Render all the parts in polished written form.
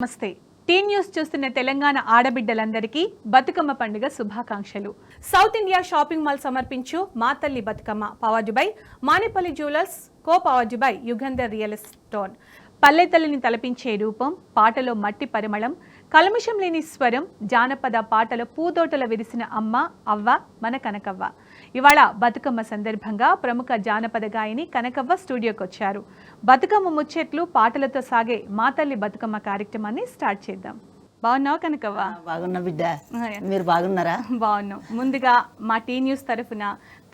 నమస్తే tea news చూస్తున్న తెలంగాణ ఆడబిడ్డలందరికీ బతుకమ్మ పండుగ శుభాకాంక్షలు. సౌత్ ఇండియా షాపింగ్ మాల్ సమర్పించు మా తల్లి Bathukamma powered by Manepalli jewellers co powered by Yugandhar real estate. పల్లెతల్లిని తలపించే రూపం, పాటలో మట్టి పరిమళం, కల్మషం లేని స్వరం, జానపద పాటల పూతోటల విరిసిన అమ్మ అవ్వ మన కనకవ్వ. ఇవాళ బతుకమ్మ సందర్భంగా ప్రముఖ జానపద గాయని కనకవ్వ స్టూడియోకి వచ్చారు. బతుకమ్మ ముచ్చట్లు పాటలతో సాగే మా తల్లి బతుకమ్మ కార్యక్రమాన్ని స్టార్ట్ చేద్దాం. బాగున్నావు కనకవ్వ? బాగున్నా బిడ్డ, మీరు బాగున్నారా? బాగున్నాం. ముందుగా మా టీ న్యూస్ తరఫున,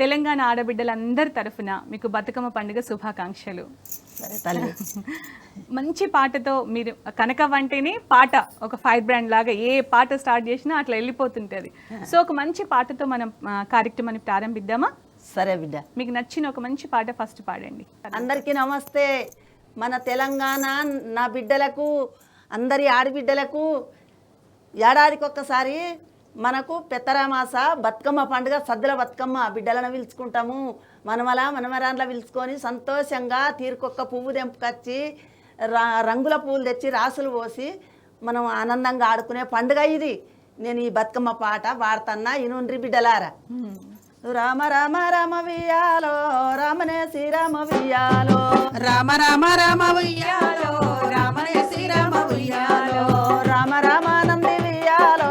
తెలంగాణ ఆడబిడ్డలందరి తరఫున మీకు బతుకమ్మ పండుగ శుభాకాంక్షలు. సరే తల్లి. మంచి పాటతో, మీరు కనకవ్వ అంటేనే పాట ఒక ఫైర్ బ్రాండ్ లాగా, ఏ పాట స్టార్ట్ చేసినా అట్లా వెళ్ళిపోతుంటది. సో ఒక మంచి పాటతో మనం కార్యక్రమాన్ని ప్రారంభిద్దామా? సరే బిడ్డ, మీకు నచ్చిన ఒక మంచి పాట ఫస్ట్ పాడండి. అందరికీ నమస్తే. మన తెలంగాణ నా బిడ్డలకు, అందరి ఆడబిడ్డలకు ఏడాదికి ఒక్కసారి మనకు పెత్తరామాస బతుకమ్మ పండుగ, సద్దుల బతుకమ్మ బిడ్డలను పిలుచుకుంటాము. మనమరాండ్ల పిలుచుకొని సంతోషంగా తీరుకొక్క పువ్వు తెంపుకొచ్చి రంగుల పువ్వులు తెచ్చి రాసులు పోసి మనం ఆనందంగా ఆడుకునే పండుగ ఇది. నేను ఈ బతుకమ్మ పాట పాడుతున్నా, ఇనుండ్రి బిడ్డలారా. రామ రామ రామ వియ్యాలో, రామనే శ్రీరామ వియ్యాలో, రామ రామ రామ వియ్యాలో, రామనే శ్రీరామ వియ్యాలో, రామ రామానంది వియ్యాలో,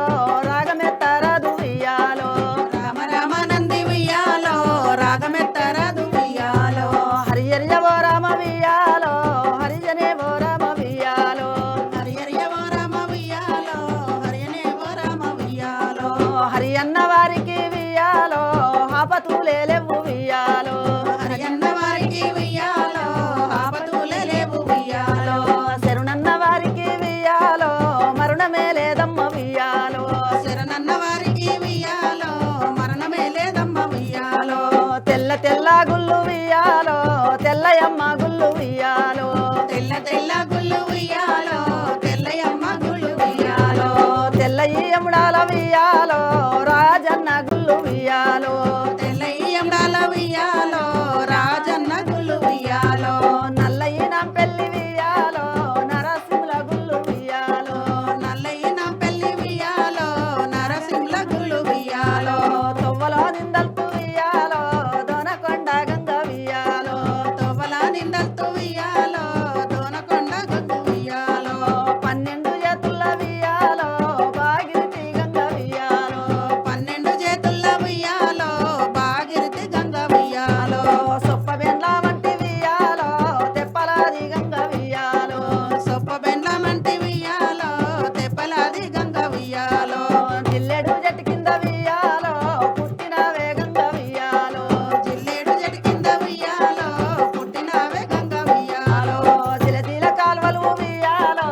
రాగమెత్తరాదు వియ్యాలో, రామ రామానంది వియ్యాలో, రాగమెత్తరాదు వియ్యాలో, హరియర్యవో రామ వియ్యాలో, హరిజనేవో రామ వియ్యాలో, హరియర్యవో రామ వియ్యాలో, హరియనేవో రామ వియ్యాలో, హరి అన్న వారికి వియ్యాలో, ఆపతులేవు వియ్యాలో, హరియన్న వారికి వియ్యాలో, ఆపతులే లేవు వియ్యాలో, శరణన్న వారికి వియ్యాలో, మరణమే లేదమ్మ వియ్యాలో, శరణన్న వారికి వియ్యాలో, మరణమే లేదమ్మ వియ్యాలో, తెల్ల తెల్ల గుళ్ళు వియ్యాలో, తెల్లయమ్మ గుళ్ళు వియ్యాలో, తెల్ల తెల్ల గుళ్ళు వియ్యాలో, తెల్లయమ్మ గుళ్ళు వియ్యాలో, తెల్లయి ఎముడాల వియ్యాలో, రాజన్న గుళ్ళు వియ్యాలో, తెల్లయ్యండాల వియ్యాలో, రాజన్న గుళ్ళు వియ్యాలో, నల్లయి పెళ్లి వియ్యాలో, నరసింహుల గుళ్ళు వియ్యాలో, నల్లయ్యన పెళ్లి వియ్యాలో, నరసింహుల గుళ్ళు వియ్యాలో, తొవ్వలో నిందల్తు వియ్యాలో, దొనకొండ గంగ వియ్యాలో, తొవ్వల నిందల్తు వియ్యాలో, దోనకొండ గంగు వియ్యాలో, 12 చేతుల వియ్యాలో, భాగీరథి గంగ వియ్యాలో, 12 చేతుల వియ్యాలో, భాగీరథి గంగ వియ్యాలో, సొప్పబెండ్ల వంటి వియ్యాలో, తెప్పలాది గంగ వియ్యాలో, సొప్ప బెండ్ల మంటి వియ్యాలో, తెప్పలాది గంగ వియ్యాలో, జిల్లెడు చెట్టు కింద వియ్యాలో, పుట్టినవే గంగ వియ్యాలో, జిల్లేడు చెట్టు కింద వియ్యాలో, పుట్టినవే గంగ వియ్యాలో, జిలజిల కాల్వలు వియ్యాలో,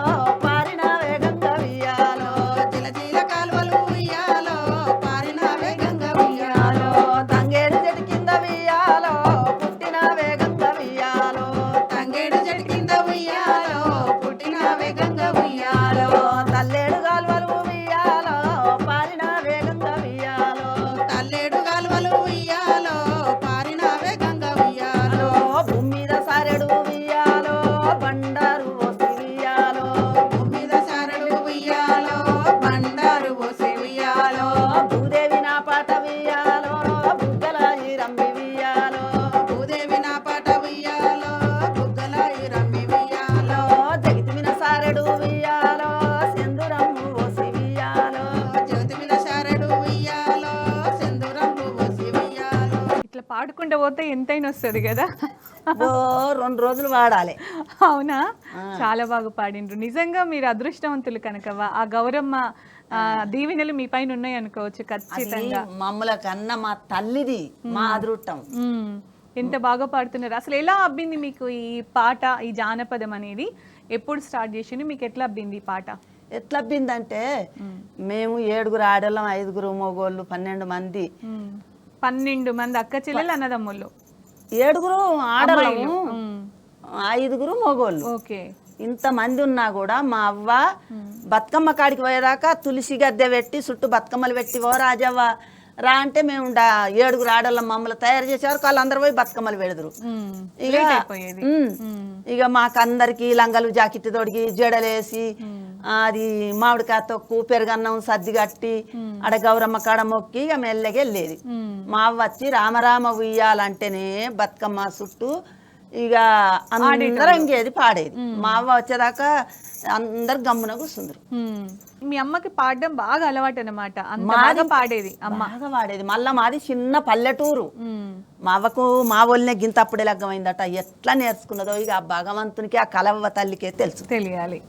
పారినవే గంగ వియ్యాలో, జిలజిల కాలువలు వియ్యాలో, పారినవే గంగ వియ్యాలో, తంగేడు చెట్టు కింద వియ్యాలో, పుట్టినవే గంగ వియ్యాలో, తంగేడు చెట్టు కింద వియ్యాలో, పుట్టినవే గంగ వియ్యాలో, తల్లేడు కాల్వలు వియ్యాలో, పారినవే గంగ వియ్యాలో, తల్లేడు కాలువలు వియ్యాలో, పారినవే గంగ వియ్యాలో, భూమి మీద సారెడు వియ్యాలో, బండారు పోసి వియ్యాలో, భూమి మీద సారడు వియ్యాలో, బండారు పోసి వియ్యాలో, భూదేవి నా పాట వియ్యాలో, బుగ్గల ఈ రంబి వియ్యాలో, భూదేవి నా పాట వియ్యాలో, బుగ్గల ఈ రమ్మి వియ్యాలో, జగితి మీద సారెడు వియ్యాలో, సెందురమ్ము పోసి వియ్యాలో, జ్యోతి మీద సారడు వియ్యాలో, సెందురంబు పోసి వియ్యాలో, ఇట్లా పాడుకుంటూ పోతే ఎంతైనా వస్తుంది కదా. ఓ 2 రోజులు వాడాలి. అవునా? చాలా బాగా పాడిండ్రు. నిజంగా మీరు అదృష్టవంతులు కనకవ్వ. ఆ గౌరమ్మ దీవెనలు మీ పైన ఉన్నాయి అనుకోవచ్చు ఖచ్చితంగా. మమ్మల కన్నా మా తల్లిది మా అదృష్టం. ఎంత బాగా పాడుతున్నారు. అసలు ఎలా అబ్బింది మీకు ఈ పాట, ఈ జానపదం అనేది ఎప్పుడు స్టార్ట్ చేసింది? మీకు ఎట్లా అబ్బింది ఈ పాట? ఎట్లా అబ్బిందంటే, మేము 7 ఆడోళ్ళం, 5 మగోళ్ళు, 12 మంది, 12 మంది అక్క చెల్లెలు అన్నదమ్ముళ్ళు, 7 ఆడోళ్ళము, 5 మగోళ్ళు. ఓకే. ఇంతమంది ఉన్నా కూడా మా అవ్వ బతుకమ్మ కాడికి పోయేదాకా తులసి గద్దె పెట్టి చుట్టూ బతుకమ్మలు పెట్టి, ఓ రాజవ్వ రా అంటే మేము 7 ఆడోళ్ళం మమ్మల్ని తయారు చేసేవారు. వాళ్ళందరూ పోయి బతుకమ్మలు పెడదురు. ఇక మాకందరికి లంగలు జాకెట్ తోడికి జడలేసి అది మామిడికాయ తొక్కు పెరుగన్నం సద్ది కట్టి ఆడ గౌరమ్మ కాడ మొక్కి ఇక మెల్లగా వెళ్ళేది. మా అవ్వ వచ్చి రామరామ ఉయ్యాలంటేనే బతుకమ్మ చుట్టూ ఇక అందరూ ఇంకేది పాడేది. మా అవ్వ వచ్చేదాకా అందరు గమ్మున కూర్చుందరు. మీ అమ్మకి పాడడం బాగా అలవాటు అన్నమాట. అంత బాగా పాడేది అమ్మ. బాగా పాడేది. మళ్ళా మాది చిన్న పల్లెటూరు. మా అవ్వకు మా ఒళ్ళనే గింతప్పుడే లగ్గమైందట. ఎట్లా నేర్చుకున్నదో ఇక ఆ భగవంతునికి ఆ కలవ్వ తల్లికే తెలుసు. తెలియాలి.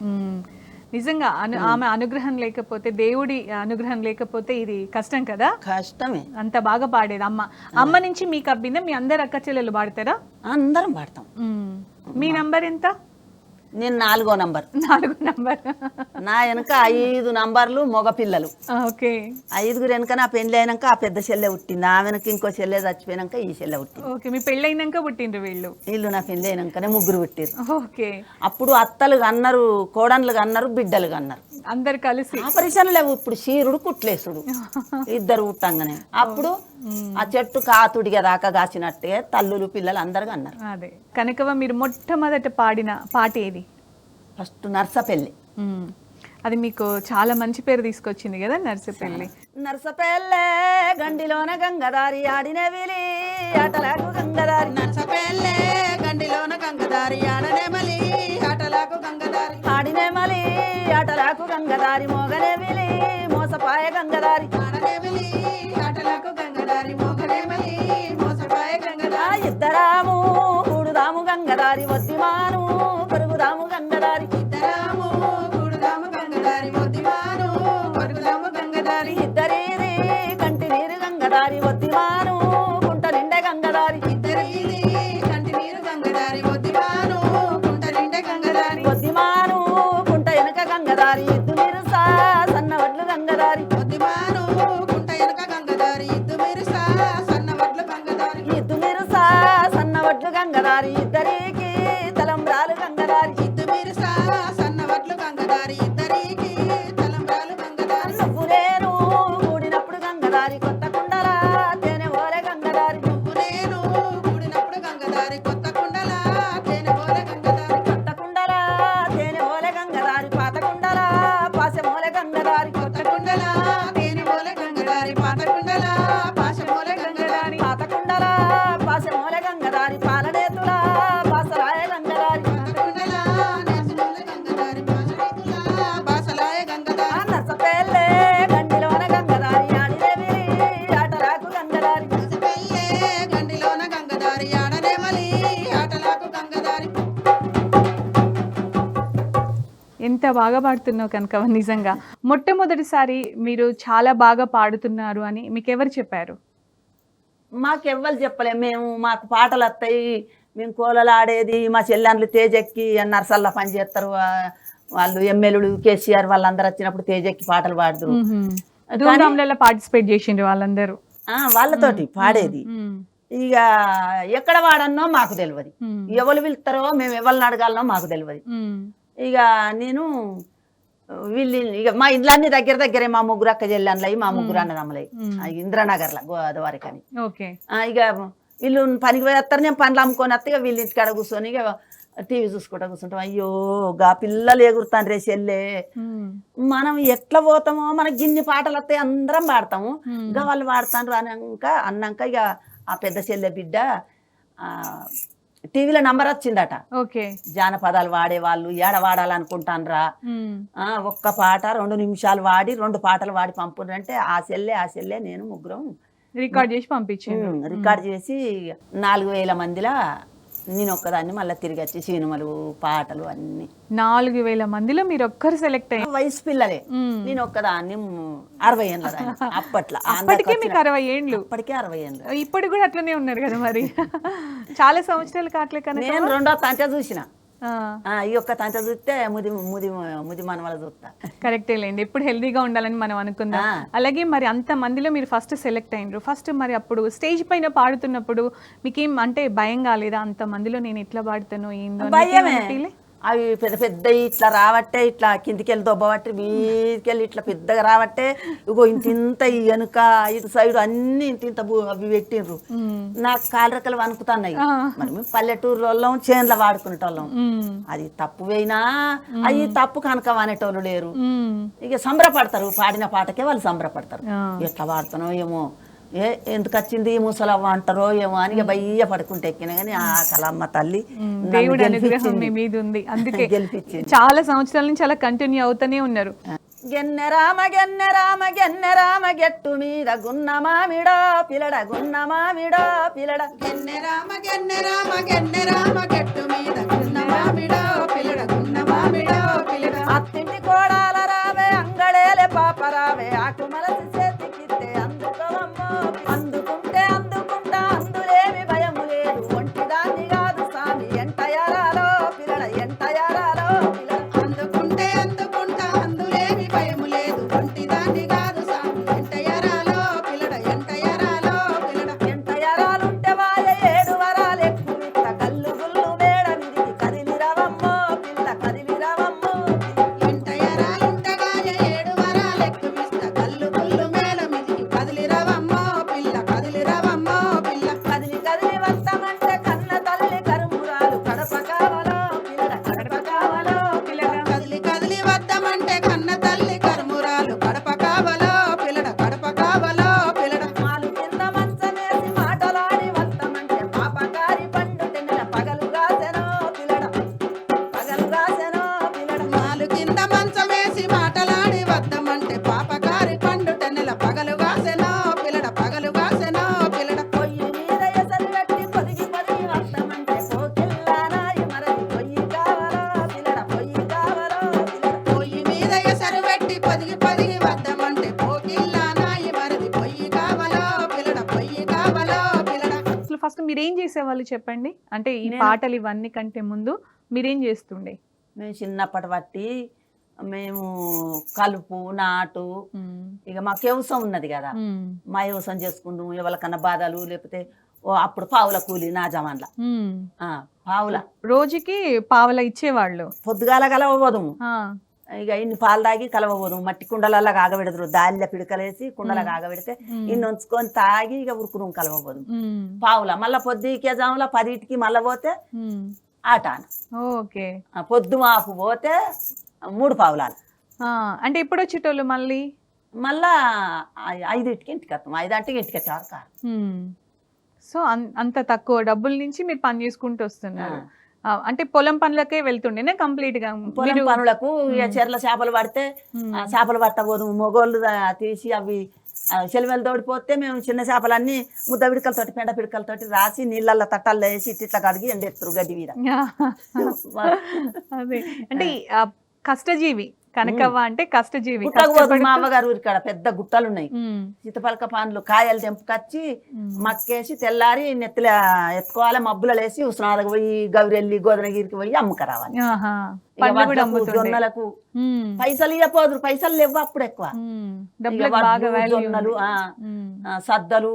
నిజంగా ఆమె అనుగ్రహం లేకపోతే, దేవుడి అనుగ్రహం లేకపోతే ఇది కష్టం కదా. కష్టమే. అంత బాగా పాడేది అమ్మ. అమ్మ నుంచి మీకు అబ్బిందా? మీ అందరు అక్క చెల్లెలు పాడతారా? అందరం పాడతాం. మీ నంబర్ ఎంత? నేను 4వ నంబర్. 4వ నంబర్. నా వెనక 5 నంబర్లు మగపిల్లలు. ఓకే. 5గురు వెనక నా పెళ్లి అయినాక ఆ పెద్ద చెల్లె పుట్టింది. ఆ వెనక ఇంకో చెల్లె చచ్చిపోయినాక ఈ చెల్లె పుట్టింది. ఓకే. మీ పెళ్ళైనాక పుట్టిండ్రు వీళ్ళు? వీళ్ళు నా పెళ్లి అయినాకనే 3 పుట్టిరు. ఓకే. అప్పుడు అత్తలు అన్నారు, కోడన్లు అన్నారు, బిడ్డలు అన్నారు. అందరు కలిసి ఆపరేషన్ లేవు. ఇప్పుడు చీరుడు కుట్లేసుడు 2 పుట్టంగానే. అప్పుడు ఆ చెట్టు కాతుడిగా దాకా కాసినట్టే తల్లులు పిల్లలు అందరు అన్నారు. అదే కనకవ మీరు మొట్టమొదట పాడిన పాట ఏది? ఫస్ట్ నర్సపల్లి. అది మీకు చాలా మంచి పేరు తీసుకొచ్చింది కదా, నర్సపల్లి. నర్సపల్లె గండిలోన గంగదారి ఆడినే విలి ఆటలకు గంగదారి. నర్సపల్లె గండిలోన గంగదారి ఆడనే మలి ఆటలకు గంగదారి. ఆడినే మలి ఆటలకు గంగదారి మోగనే విలి మోసపాయ గంగదారి. ఆడనే మలి ఆటలకు గంగదారి మోగనే మలి మోసపాయ గంగదారి. ఇద్దరాము కూడుదాము గంగదారి వద్దిమాను పెరుగుదాము గంగదారి. ఇద్దరాము కూడుదాము గంగదారి వద్దిమాను పెరుగుదాము గంగదారి. ఇద్దరిది కంటి నీరు గంగదారి వద్దిమాను కుంట నిండే గంగదారి. ఇద్దరిది కంటి నీరు గంగదారి వద్దిమాను కుంట నిండే గంగదారి. వద్దిమాను కుంట వెనక గంగదారి ఇద్దు నీరు సా సన్న వడ్లు గంగదారి. వద్దిమాను కుంట వెనక గంగదారి ఇద్దు మీరు సా సన్న వడ్లు గంగదారి. ఇద్దు నీరు సా సన్న వడ్లు గంగదారి. ఇద్దరికి తలంబ్రాలు గంగదారి. ఇద్దు మీరు సా సన్న వడ్లు గంగదారి. ఇద్దరికి తలంబ్రాలు గంగదారి. నువ్వు నేను కూడినప్పుడు గంగదారి కొత్త కుండల తేనె ఓలే గంగదారి. నువ్వు నేను కూడినప్పుడు గంగదారి కొత్త కుండల తేనె ఓలే గంగదారి. కొత్త కుండల తేనె ఓలే గంగదారి పాత కుండల పాసె మోలే గంగదారి. కొత్త కుండల తేనె ఓలే గంగదారి పాత కుండల పాశం ఓలే గంగదారి. పాత కుండల పాసె మోలే గంగదారి పాలనేతుల పాసరాయ గంగదారి. పాత కుండల నేసమోలే గంగదారి పాశరీతుల బాసలాయ గంగదారి. నర్సపల్లె గండిలోన గంగదారి ఆడిదేవి ఆటరాకు గంగదారి. నర్సపల్లె గండిలోన గంగదారి ఆడనే మలి ఆటలకు గంగదారి. ఎంత బాగా పాడుతున్నావు కనకవ. నిజంగా మొట్టమొదటిసారి మీరు చాలా బాగా పాడుతున్నారు అని మీకు ఎవరు చెప్పారు? మాకెవ్వరు చెప్పలే. మాకు పాటలు వస్తాయి, మేము కోలలు ఆడేది. మా చెల్లెండ్లు తేజెక్కి నర్సల్లా పని చేస్తారు. వాళ్ళు ఎమ్మెల్యేలు కేసీఆర్ వాళ్ళందరూ వచ్చినప్పుడు తేజెక్కి పాటలు పాడుతారు. ధూమ్ధాంలలో పార్టిసిపేట్ చేసిండ్రు వాళ్ళందరూ. వాళ్ళతోటి పాడేది. ఇక ఎక్కడ వాడన్నో మాకు తెలియదు. ఎవరు పిలుస్తారో మేము ఎవరిని అడగాలనో మాకు తెలియదు. ఇక నేను వీళ్ళు ఇక మా ఇండ్లన్నీ దగ్గర దగ్గరే. మా 3 అక్క చెల్లెండ్లయి, మా 3 అన్నదమ్ములయి ఇంద్రనగర్లో గోదావరి కానీ. ఇక వీళ్ళు పనికి పోయేస్తారు, నేను పనులు అమ్ముకొని వస్తే ఇక వీళ్ళ ఇంటికాడ కూర్చొని ఇక టీవీ చూసుకుంటా కూర్చుంటాం. అయ్యో గా పిల్లలు ఎగురుతాను రే చెల్లె, మనం ఎట్లా పోతామో మనకి గిన్ని పాటలు వస్తాయి అందరం పాడతాము. ఇంకా వాళ్ళు పాడతాను అన్నాక ఇక ఆ పెద్ద చెల్లె బిడ్డ టీవీలో నంబర్ వచ్చిందట. ఓకే. జానపదాలు వాడేవాళ్ళు ఏడ వాడాలనుకుంటాన్రా, ఒక్క పాట 2 నిమిషాలు వాడి 2 పాటలు వాడి పంపునంటే ఆ చెల్లె నేను 3 రికార్డ్ చేసి పంపించాను. రికార్డ్ చేసి 4000 మందిలా నేను ఒక్కదాన్ని మళ్ళీ తిరిగి వచ్చి సినిమాలు పాటలు అన్ని 4000 మందిలో మీరు ఒక్కరు సెలెక్ట్ అయ్యారు. వయసు పిల్లలే. నేను ఒక్కదాన్ని 60 ఏళ్ళ అప్పట్లో. అప్పటికే మీకు 60 ఏండ్లు. అప్పటికే 60 ఏళ్ళు. ఇప్పుడు కూడా అట్లనే ఉన్నారు కదా మరి. చాలా సంవత్సరాలు కావట్లే కనుక. నేను 2వ తంట చూసిన. ఈ ఒక్క తంట చూస్తే ముది మనవల చూస్తా. కరెక్టే లేండి. ఎప్పుడు హెల్దీగా ఉండాలని మనం అనుకుందాం. అలాగే మరి అంత మందిలో మీరు ఫస్ట్ సెలెక్ట్ అయినరు. ఫస్ట్ మరి అప్పుడు స్టేజ్ పైన పాడుతున్నప్పుడు మీకేం అంటే భయం కాలేదా? అంత మందిలో నేను ఎట్లా పాడుతాను ఏందో? భయమే. అవి పెద్ద పెద్ద ఇట్లా రావట్టే ఇట్లా కిందికెళ్ళి దొబ్బబట్టి వీధికెళ్ళి ఇట్లా పెద్దగా రావట్టే ఇగో ఇంత ఈ వెనుక ఇటు సైడ్ అన్ని ఇంత అవి పెట్టిండ్రు నాకు కాలరెక్కలు వణుకుతున్నాయి. మరి మేము పల్లెటూరు వాళ్ళం చేన్ల వాడుకునేటోళ్ళం. అది తప్పు పోయినా అవి తప్పు కనుక అనేటోళ్ళు లేరు. ఇక సంబరపడతారు, పాడిన పాటకే వాళ్ళు సంబరపడతారు. ఎట్లా వాడుతున్నావు ఏమో, ఎందుకు వచ్చింది ముసలవ్వ అంటారో ఏమో అని ఇక బయ్య పడుకుంటే ఎక్కినా కానీ ఆ కలమ్మ తల్లి దేవుడి అనుగ్రహం మీ మీద ఉంది, అందుకే గెలిపించింది. చాలా సంవత్సరాల నుంచి అలా కంటిన్యూ అవుతూనే ఉన్నారు. గెన్నె రామ గెన్నె రామ గెన్నె రామ గెట్టు మీద గున్న మామిడో పిల్లడ గున్న మామిడో పిల్లడ గెన్నె రామ గెన్నె రామ గెన్నె రామ గెట్టు మీద గున్న మామిడో పిల్లడ గున్న మామిడో పిల్లడ అత్తింటి కోడాల రావే అంగడేలే పాప రావే ఆకు మనసు చేతికిస్తే అందుకోవమ్మో అందుకుంటే అందుకుంటా అందులేమి భయము లేదు ఒంటిదాన్ని కాదు స్వామి ఎంటయారాలో పిల్లడ ఎంటయారాలో పిల్లడ అందుకుంటే అందుకుంటా అందులేమి భయము లేదు ఒంటిదాన్ని కాదు సామి ఎంటయరాలో పిల్లడ ఎంటయరాలో పిల్లడ ఎంటయారాలుంటే వాయ 7 వరాలు ఎక్కువ కళ్ళు గుళ్ళు మేడ విడికి కదిలి రవమ్మో పిల్ల కదిలి రవమ్మో ఎంటయరాలుంటగాయ 7 వరాలు ఎక్కువిస్తా కళ్ళు గుళ్ళు మేల మిదికి కదిలి రవమ్మో పిల్ల కదిలి రవమ్మో పిల్ల కదిలి కదిలి వస్తామంటే కన్న తల్లి కరుమురాలు కడప కావలో పిల్లడ కడప కావలో పిల్లడ కదిలి కదిలి వద్దామంటే కన్న తల్లి కర్మురాలు కడప కావలో పిల్లడ కడప కావలో పిల్లడ మాలు కింద మంచమేసి మాటలాడి వస్తామంటే పాపకారి పండు తెన్నెల పగలు కాసెనో పిల్లడ పగలు కాసెనో పిల్లడ మాలు కింద మంచమేసి మాటలాడి వద్దామంటే పాపకారి పండు టెన్నెల పగలు కాసెనో పిల్లడ పగలు కాసెనో పిల్లడ పొయ్యి మీద ఎసరు పెట్టి పొదిగి పొదిగి వస్తామంటే పోకిల్లానాయి మరది పొయ్యి కావలో పిల్లడ పొయ్యి కావలో పిల్లడ పొయ్యి మీద ఎసరు పెట్టి పొదిగి పొదిగి వద్దామంటే పోకిల్లా నాయి మరిది పొయ్యి కావలో పిల్లడ పొయ్యి కావలో పిల్లడ అసలు ఫస్ట్ మీరేం చేసేవాళ్ళు చెప్పండి, అంటే ఈ పాటలు ఇవన్నీ కంటే ముందు మీరేం చేస్తుండే? మేము చిన్నప్పటి బట్టి మేము కలుపు నాటు ఇక మాకు వ్యవసాయం ఉన్నది కదా, మా వ్యవసాయం చేసుకుందాం. ఎవరికన్నా బాధలు లేకపోతే అప్పుడు పావుల కూలి నా జమాన్ల పావుల రోజుకి పావల ఇచ్చేవాళ్ళు. పొద్దుగాల కలవబోదుము, ఆ, ఇక ఇన్ని పాలు తాగి కలవబోదుము. మట్టి కుండలల్లో కాగబెడతారు, దాల్య పిడకలేసి కుండల కాగబెడితే ఇన్ని ఉంచుకొని తాగి ఇక ఉరుకును కలవబోదుము పావుల. మళ్ళీ పొద్దుకే జాముల 10కి మళ్ళీ పోతే ఆటాన ఓకే. పొద్దు మాపు పోతే 3 పావులాలు. అంటే ఎప్పుడు వచ్చేటోళ్ళు మళ్ళీ? మళ్ళా 5కి ఇంటికి వస్తాం, 5 ఇంటికి వచ్చేవారు కాదు. సో అంత తక్కువ డబ్బుల నుంచి మీరు పని చేసుకుంటూ వస్తున్నారు. అంటే పొలం పనులకే వెళ్తుండేనే కంప్లీట్ గా? పొలం పనులకు ఇక చెర్ల చేపలు పడితే చేపలు పట్టబోదు మొగోళ్ళు తీసి అవి చెలిమెలు తోడిపోతే మేము చిన్న చేపలన్నీ ముద్ద పిడకలతోటి పెండ పిడకలతోటి రాసి నీళ్ళల్లో తట్టల్లో వేసి ఇట్లా కడిగి ఎండెత్తురు గడ్డి మీద. అదే అంటే కష్టజీవి కనకవ్వ అంటే కష్టజీవి. మా అమ్మగారు ఊరికాడ పెద్ద గుట్టలు ఉన్నాయి, సీతపలక పండ్లు కాయలు తెంపుకొచ్చి మక్కేసి తెల్లారి నెత్తిల ఎత్తుకోవాలి, మబ్బులలో వేసి ఉస్నాలకు పోయి గౌరెల్లి గోదనగిరికి పోయి అమ్మక రావాలి. జొన్నలకు పైసలు ఇవ్వపోదురు, పైసలు లేవు అప్పుడు ఎక్కువ. జొన్నలు సద్దలు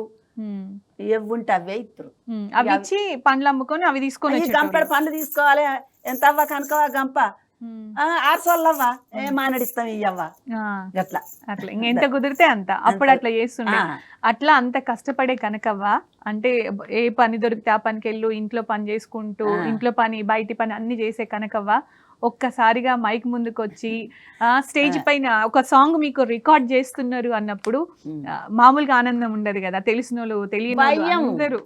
ఇవ్వుంటే అవే ఇద్దరు అవి ఇచ్చి పండ్లు అమ్ముకొని అవి తీసుకొని గంపెడు పండ్లు తీసుకోవాలి. ఎంత అవ్వ కనుకవా గంప 6 సోళ్ళవ్వా ఏ మానడిస్తాం ఇయ్యవ్వా అట్లా అట్లా ఎంత కుదిరితే అంత అప్పుడు అట్లా చేస్తుండే. అట్లా అంత కష్టపడే కనకవ్వ అంటే ఏ పని దొరికితే ఆ పనికి వెళ్ళు, ఇంట్లో పని చేసుకుంటూ ఇంట్లో పని బయటి పని అన్ని చేసే కనకవ్వ ఒక్కసారిగా మైక్ ముందుకు వచ్చి స్టేజ్ పైన ఒక సాంగ్ మీకు రికార్డ్ చేస్తున్నారు అన్నప్పుడు మామూలుగా ఆనందం ఉండదు కదా, తెలిసిన వాళ్ళు తెలియని అందరూ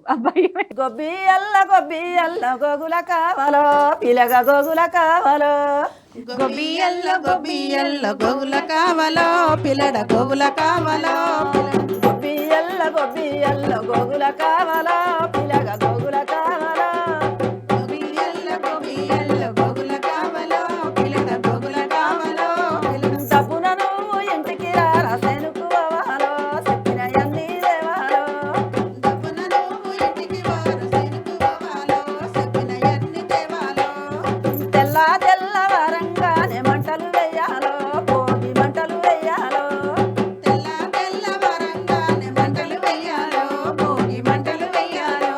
గొబ్బియల్ల గొబ్బియల్ల గోగుల కావాలో పిలగ గోగుల కావాలో గొబ్బియల్ల గొబ్బియల్ల గోగుల కావాలో పిల్లడ గోగుల కావాలో గొబ్బియల్ల గొబ్బియల్ల గోగుల కావాలో పిలగ గోగుల కావాలో గొబ్బియల్ల గొబ్బియల్ల గోగుల కావాలో పిల్లడ గోగుల కావాలో డబ్బున నువ్వు ఇంటికి రారా సెనుకు పోవాలో చెప్పిన అన్ని దేవాలో డబ్బున నువ్వు ఇంటికి వారు సెనుకు పోవాలో చెప్పిన అన్ని దేవాలో తెల్ల తెల్లవారంగానే మంటలు వేయాలో భోగి మంటలు వేయాలో తెల్ల తెల్లవారంగానే మంటలు వెయ్యాలో భోగి మంటలు వెయ్యాలో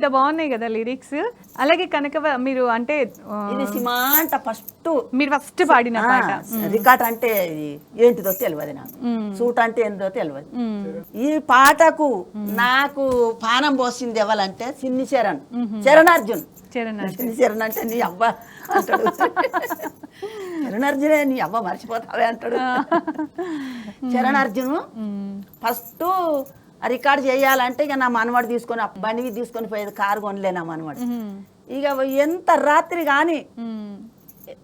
ఎంత బాగున్నాయి కదా లిరిక్స్. అలాగే కనుక మీరు అంటే ఇది సిమాంట ఫస్ట్ మీరు ఫస్ట్ పాడిన పాట. రికార్డ్ అంటే ఇది ఏంటిదో తెలియదు నాకు, సూట్ అంటే ఏందో తెలియదు. ఈ పాటకు నాకు పానం పోసింది ఎవరంటే సిన్ని చరణ్, చరణార్జున్. సిన్ని చరణ్ అంటే నీ అవ్వ అంటాడు, చరణార్జునే నీ అవ్వ మర్చిపోతావే అంటాడు. చరణార్జును ఫస్ట్ రికార్డ్ చేయాలంటే ఇక నా మనవాడు తీసుకొని బండి తీసుకొని పోయేది, కారు కొనలే నా మనవాడు. ఇక ఎంత రాత్రి కానీ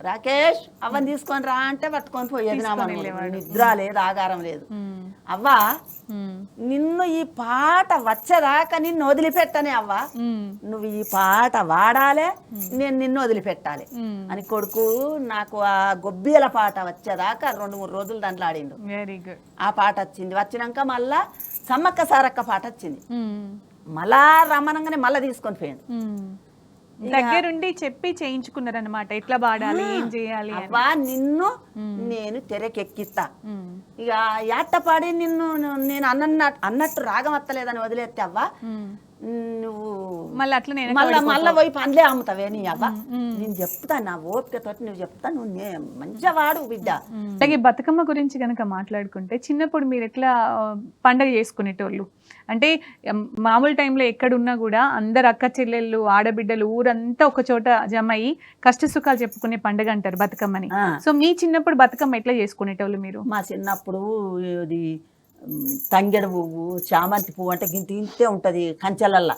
రాకేష్ అవ్వని తీసుకొని రా అంటే పట్టుకొని పోయేది నా మనవాడు. నిద్ర లేదు, ఆగారం లేదు. అవ్వ నిన్ను ఈ పాట వచ్చేదాకా నిన్ను వదిలిపెట్టనే అవ్వ, నువ్వు ఈ పాట వాడాలే, నేను నిన్ను వదిలిపెట్టాలి అని కొడుకు నాకు ఆ గొబ్బియల పాట వచ్చేదాకా 2-3 రోజులు దాంట్లో ఆడిండు. Very good. ఆ పాట వచ్చింది. వచ్చినాక మళ్ళా సమ్మక్క సారక్క పాట వచ్చింది. మళ్ళా రమ్మనంగానే మళ్ళా తీసుకొని పోయాడు. దగ్గరుండి చెప్పి చేయించుకున్నారనమాట, ఎట్లా పాడాలి, ఏం చేయాలి. అవ్వా నిన్ను నేను తెరకెక్కిస్తా, ఇక యాటపాడి నిన్ను నేను అన్నట్టు రాగం వత్తలేదని వదిలేస్తే అవ్వ నువ్వు మళ్ళీ అట్లా మళ్ళా పోయి పండ్లే అమ్ముతావే నీ అవ్వ, నేను చెప్తా నా ఓపికతోటి నువ్వు చెప్తా, నువ్వు మంచిగా వాడు బిడ్డ. అలాగే బతుకమ్మ గురించి కనుక మాట్లాడుకుంటే చిన్నప్పుడు మీరు ఎట్లా పండగ చేసుకునేటోళ్ళు? అంటే మామూలు టైంలో ఎక్కడున్నా కూడా అందరు అక్క చెల్లెళ్ళు ఆడబిడ్డలు ఊరంతా ఒక చోట జమ అయ్యి కష్ట సుఖాలు చెప్పుకునే పండుగ అంటారు బతుకమ్మని. సో మీ చిన్నప్పుడు బతుకమ్మ ఎట్లా చేసుకునేటోళ్ళు మీరు? మా చిన్నప్పుడు ఇది తంగెడు పువ్వు, చామంతి పువ్వు అంటే గింత ఇంతే ఉంటది కంచెలల్లా,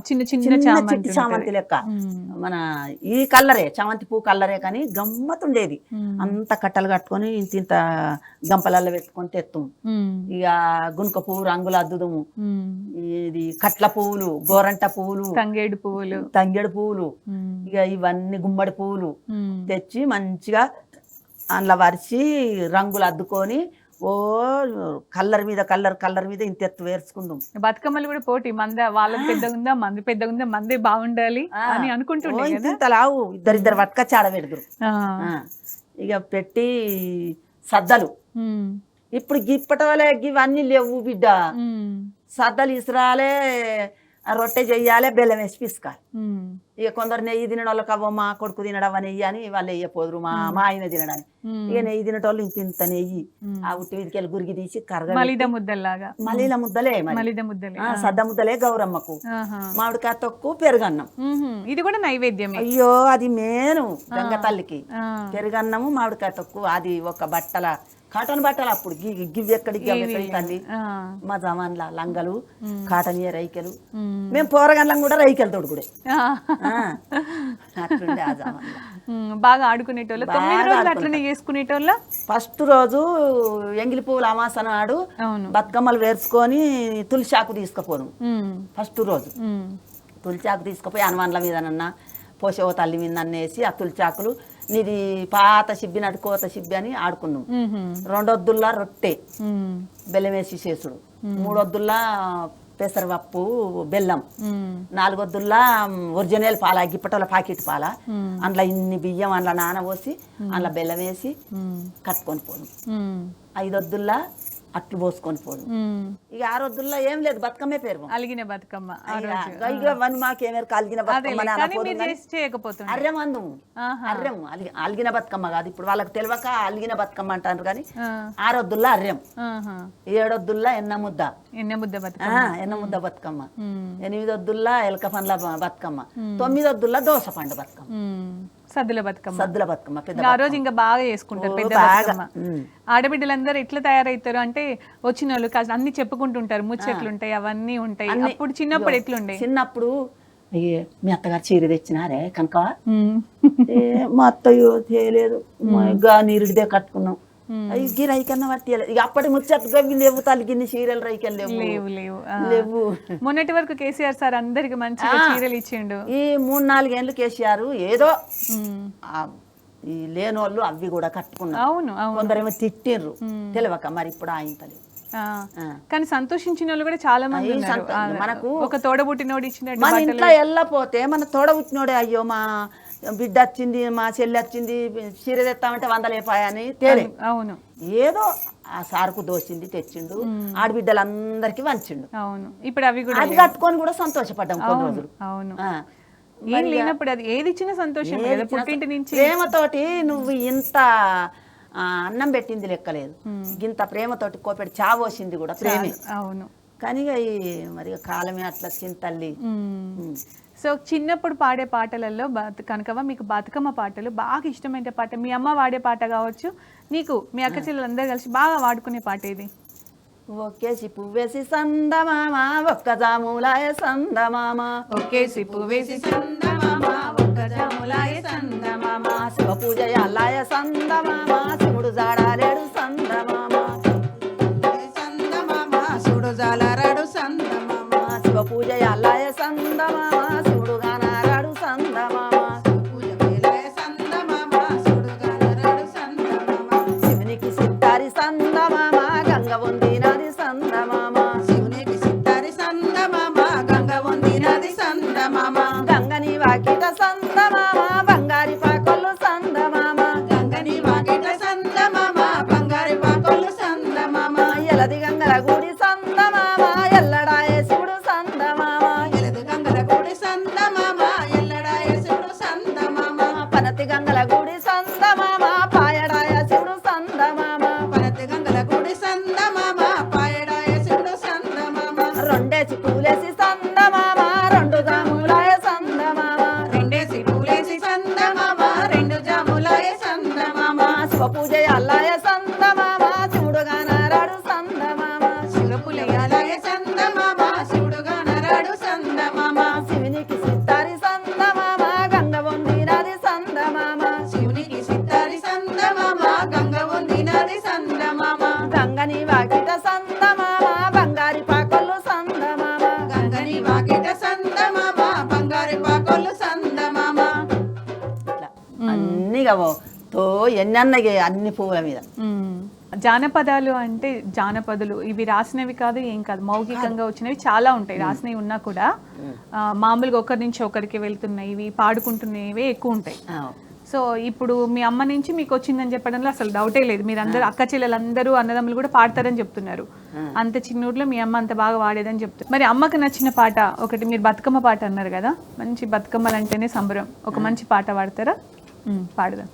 చిన్న చిన్న చిట్టి చామంతి లెక్క, మన ఈ కల్లరే చామంతి పువ్వు కల్లరే, కానీ గమ్మతుండేది. అంత కట్టలు కట్టుకొని ఇంత గంపలల్లో పెట్టుకొని తెత్తుము. ఇక గునుక పువ్వు రంగులు అద్దుదము, ఇది కట్ల పువ్వులు, గోరంట పువ్వులు, తంగేడు పువ్వులు, ఇక ఇవన్నీ గుమ్మడి పువ్వులు తెచ్చి మంచిగా అందులో వరిచి రంగులు అద్దుకొని ఓ కల్లర్ మీద ఇంత ఎత్తు వేర్చుకుందాం. బతుకమ్మలు కూడా పోటీ, వాళ్ళకి పెద్దగా ఉందా, మంది పెద్దగా ఉందా, మందే బాగుండాలి అని అనుకుంటుండే. ఇంత లావు ఇద్దరిద్దరు పట్టుకొచ్చి ఆడబెడదురు. ఇక పెట్టి సద్దలు, ఇప్పుడు గిప్పటవలే ఇవన్నీ లేవు బిడ్డ. సద్దలు ఇసురాలే, రొట్టె చెయ్యాలి, బెల్లం వేసి పిసుకాలి. ఇక కొందరు నెయ్యి తినడం వాళ్ళకి అవ్వ మా కొడుకు తినడం నెయ్యి అని వాళ్ళు వెయ్యపోదురు, మా ఆయన తినడానికి. ఇక నెయ్యి తినటోళ్ళు ఇంత నెయ్యి ఆ ఉట్టి వీధికెళ్ళి గురికి తీసి కరగ మలీద ముద్దలాగా, మలీల ముద్దలే సద్ద ముద్దలే గౌరమ్మకు, మామిడికాయ తొక్కు, పెరుగన్నం. ఇది కూడా నైవేద్యం. అయ్యో అది మేను గంగ తల్లికి, పెరుగన్నము మామిడికాయ తొక్కు. అది ఒక బట్టల కాటన్ బట్టలు అప్పుడు గివ్ ఎక్కడికి తల్లి మా జమాన్ల లంగలు కాటన్ రైకెలు, మేము పోరగన్లం కూడా రైకెలు తోడుకుడే అట్లుండే ఆ జమాన్ల. బాగా ఆడుకునేటోళ్ళు. 9 రోజులు అట్లనే చేసుకునేటోళ్ళ. ఫస్ట్ రోజు ఎంగిలి పువ్వుల అమాస నాడు బతుకమ్మలు వేర్చుకొని తులసాకు తీసుకుపోదాం. ఫస్ట్ రోజు తులసాకు తీసుకుపోయి హనుమాన్ల మీదనన్నా పోషవ తల్లి మీద అన్నేసి ఆ తులసాకులు నీది పాత సిబ్బి నటు కోత సిబ్బి అని ఆడుకున్నాం. 2 వద్దుల్లా రొట్టె బెల్లం వేసి చేసుడు, 3 వద్దుల్లా పెసరపప్పు బెల్లం, 4 వద్దుల్లా ఒరిజినల్ పాల గిప్పటల ప్యాకెట్ పాల, అందులో ఇన్ని బియ్యం అందులో నానబోసి అందులో బెల్లం వేసి కట్టుకొని పోను. 5 వద్దుల్లా అట్లు పోసుకొని పోదు. ఇక 6 వద్దుల్లో ఏం లేదు, బతుకమ్మే పేరు అలిగిన బతుకమ్మ. మాకేమేరు అలిగిన బతుకమ్మ అర్రెం అందు, అర్రెం అలిగిన బతుకమ్మ కాదు. ఇప్పుడు వాళ్ళకి తెలియక అలిగిన బతుకమ్మ అంటారు కానీ 6 వద్దుల్లో అర్రెం, 7 వద్దుల్లో ఎన్న ముద్ద బతుకమ్మ, 8 వద్దుల్లో ఎలక పండ్ల బతుకమ్మ, 9 వద్దుల్లో దోస పండు బతుకమ్మ, సద్దుల బతుకమ్మ. పెద్ద ఆ రోజు ఇంకా బాగా చేసుకుంటారు పెద్ద బతుకమ్మ. ఆడబిడ్డలందరూ ఎట్లా తయారవుతారు అంటే వచ్చిన వాళ్ళు కాస్త అన్ని చెప్పుకుంటుంటారు, ముచ్చట్లు ఉంటాయి, అవన్నీ ఉంటాయి. అప్పుడు చిన్నప్పుడు ఎట్లుండే? చిన్నప్పుడు మీ అత్తగారు చీర తెచ్చినారే కనుక మా అత్తయ్యో చేయలేదు, నీరుడిదే కట్టుకున్నాం, గి రైకన్నా పట్టియలేదు. ఇక అప్పటి ముచ్చట్లు గవి లేవు, తల్లిగిన్ని చీరలు రైకలు లేవు. మొన్నటి వరకు కేసీఆర్ సార్ అందరికి మంచిగా చీరలు ఇచ్చిండు. ఈ 3-4 ఏళ్ళు కేసీఆర్ ఏదో ఈ లేనోళ్ళు అవి కూడా కట్టుకున్నారు. అవును, కొందరేమో తిట్టిర్రు తెలియక, మరి ఇప్పుడు ఆయన కానీ సంతోషించిన వాళ్ళు కూడా చాలా మంది. మనకు ఒక తోడబుట్టినోడు ఇచ్చిన మన ఇంట్లో వెళ్ళపోతే మన తోడబుట్టినోడే అయ్యో మా బిడ్డ వచ్చింది, మా చెల్లి వచ్చింది, చీర తెస్తామంటే 100 లేపాయని తేలే. అవును, ఏదో ఆ సారుకు దోసింది తెచ్చిండు, ఆడబిడ్డలందరికీ వంచిండు. అవును, ఇప్పుడు అవి కూడా అది కట్టుకొని కూడా సంతోషపడ్డాం కొన్ని రోజులు. అవును, ఆ. ఏం లేనప్పుడు అది ఏది ఇచ్చినా సంతోషం కదా, పుట్టింటి నుంచి. ప్రేమతోటి నువ్వు ఇంత అన్నం పెట్టింది లెక్కలేదు, ఇంత ప్రేమతోటి కోపెడి చావోసింది కూడా ప్రేమే. అవును, కానీ ఇక ఈ మరి కాలమే అట్లా చింతల్లి. సో చిన్నప్పుడు పాడే పాటలలో కనకవ్వ మీకు బతుకమ్మ పాటలు బాగా ఇష్టమైన పాట, మీ అమ్మ వాడే పాట కావచ్చు, నీకు మీ అక్క చెల్లెలందరూ కలిసి బాగా వాడుకునే పాట ఏది? ఒకేసి పువ్వేసి సందమామ ఒక్క జాములాయ సందమామ, ఒకేసి పువ్వేసి సందమామ ఒక్క జాములాయ సందమామ, శివ పూజ అల్లాయ సందమామ శివుడు జాడాలేడు సందమామ, సందమామ సుడు జాలరాడు సందమామ, శివ పూజ అల్లాయ సందమామ శివుడు గానారాడు సందమామ, పూజ వేలాయ సందమామ సుడు జాలరాడు సందమామ, శివునికి సిత్తారి సందమామ గంగ వందినది సందమామ, శివునికి సిత్తారి సందమామ గంగ వందినది సందమామ, గంగని వాకిట సందమామ బంగారి పాకొల్లు సందమామ, గంగని వాకిట సందమామ బంగారి పాకొల్లు సందమామ, ఎలది గంగల గుడి సందమామ ఎల్లడాయ శివుడు సందమామ, ఎలది గంగల గుడి సందమామ ఎల్లడాయ శివుడు సందమామ, పనతి గంగల గుడి సందమామ పాయడాయ శివుడు సందమామ, పనతి గంగల గుడి సందమామ పాయడాయ శివుడు సందమామ, రెండేసి పూలేసి సందమామ రెండు జాములాయ సందమామ, రెండేసి పూలేసి సందమామ రెండు జాములాయ సందమామ, శివ పూజ అల్లాయ సందమామ శివుడు గానారాడు సందమామ, శివపులయాలయ సందమామ శివుడుగా నరాడు సందమామ, శివునికి సిత్తారి సందమామ గంగ వందినది సందమామ, శివునికి సిత్తారి సందమామ గంగ వందినది సందమామ, గంగని వాకిట సందమామ బంగారి పాకొల్లు సందమామ, గంగని వాకిట సందమామ బంగారు పాకొల్లు సందమామ, ఇట్లా అన్నిగా తో ఎన్నన్నగే అన్ని పువ్వుల మీద. జానపదాలు అంటే జానపదులు ఇవి రాసినవి కాదు, ఏం కాదు, మౌఖికంగా వచ్చినవి చాలా ఉంటాయి, రాసినవి ఉన్నా కూడా మామూలుగా ఒకరి నుంచి ఒకరికి వెళ్తున్నాయి, ఇవి పాడుకుంటున్నవే ఎక్కువ ఉంటాయి. సో ఇప్పుడు మీ అమ్మ నుంచి మీకు వచ్చిందని చెప్పడంలో అసలు డౌటే లేదు, మీరు అందరూ అక్క చెల్లెలందరూ అన్నదమ్ములు కూడా పాడతారని చెప్తున్నారు, అంత చిన్న ఊర్లో మీ అమ్మ అంత బాగా వాడేదని చెప్తారు. మరి అమ్మకి నచ్చిన పాట ఒకటి, మీరు బతుకమ్మ పాట అన్నారు కదా, మంచి బతుకమ్మలు అంటేనే సంబరం, ఒక మంచి పాట పాడతారా? పాడదాం.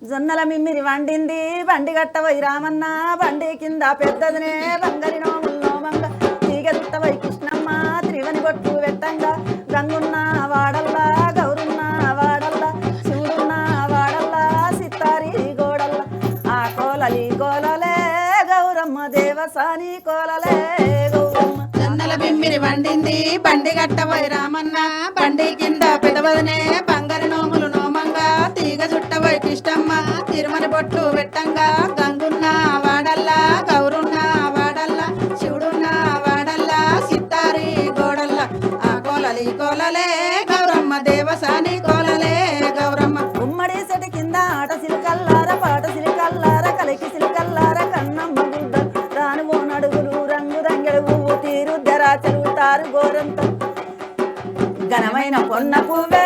జొన్నల మిమ్మిరి వండింది బండి గట్టవై రామన్న, బండి కింద పెద్దదినే బంగరి నోములు నోమంగ, తీగ దుట్టవై కృష్ణమ్మ త్రివని బొట్టు పెట్టంగా, గంగున్న వాడల్లా గౌరున్న వాడల్లా శివుడున్న వాడల్లా సిత్తారి గోడల్లా, ఆ కోలలి కోలలే గౌరమ్మ దేవసాని కోలలే గౌరమ్మ, జొన్నల బిమ్మిరి వండింది బండి గట్టవై రామన్న, బండి కింద పెదవదనే బంగారు నోములు నోమంగా, తీగ చుట్టవై కృష్ణమ్మ తిరుమల బొట్లు పెట్టంగా, గంగున్న వాడల్లా గౌరున్న వాడల్లా శివుడున్న వాడల్లా సిత్తారి గోడల్లా, ఆ కోలలి కోలలే గౌరమ్మ దేవసాని కోలలే గౌరమ్మ, ఉమ్మడి సెటి కింద ఆట సిలికల్లార పాట సిలికల్లార కలికి సిలికల్లార కన్నమ్మ గుడ్డ రానువో నడుగులు రంగు రంగెడు పువ్వు తీరు ధరా చెరువుతారు గోరంత, ఘనమైన పొన్న పువ్వే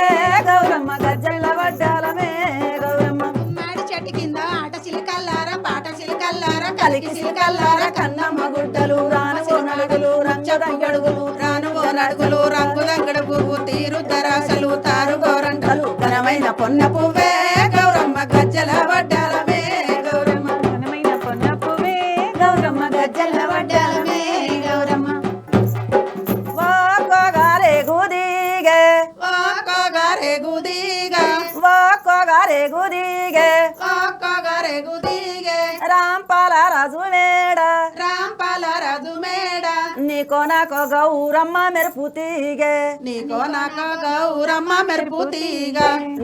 గౌరమ్మ గజ్జల వడ్డాలమే గౌరమ్మ, ఉమ్మడి చెట్టు కింద ఆట సిలికల్లార పాట సిలికల్లార కలికి సిలికల్లార కన్నమ్మ గుడ్డలు రానువో నడుగులు రంగు రంగడుగులు రానువో నడుగులు రంగు రంగడు పువ్వు తీరు ధరాసలు తారు గోరంటలు, ఘనమైన పొన్న పువ్వే గౌరమ్మ గజ్జల వడ్డాలమే గౌరమ్మ, ఘనమైన పొన్న పువ్వే గౌరమ్మ గజ్జల వడ్డాలమే గౌరమ్మ, ఓ కోగారే గుదిగే ఓ కోగారే గుదిగా ఓ కోగారే గుదిగే ఓ కోగారే గుదిగే రాంపాల రాజు వేడ రాంపాల రాజు మేడ, నీకో నాకో గౌరమ్మ మెరుపు తీగే, నీకో నాకో గౌరమ్మ మెరుపు తీగ,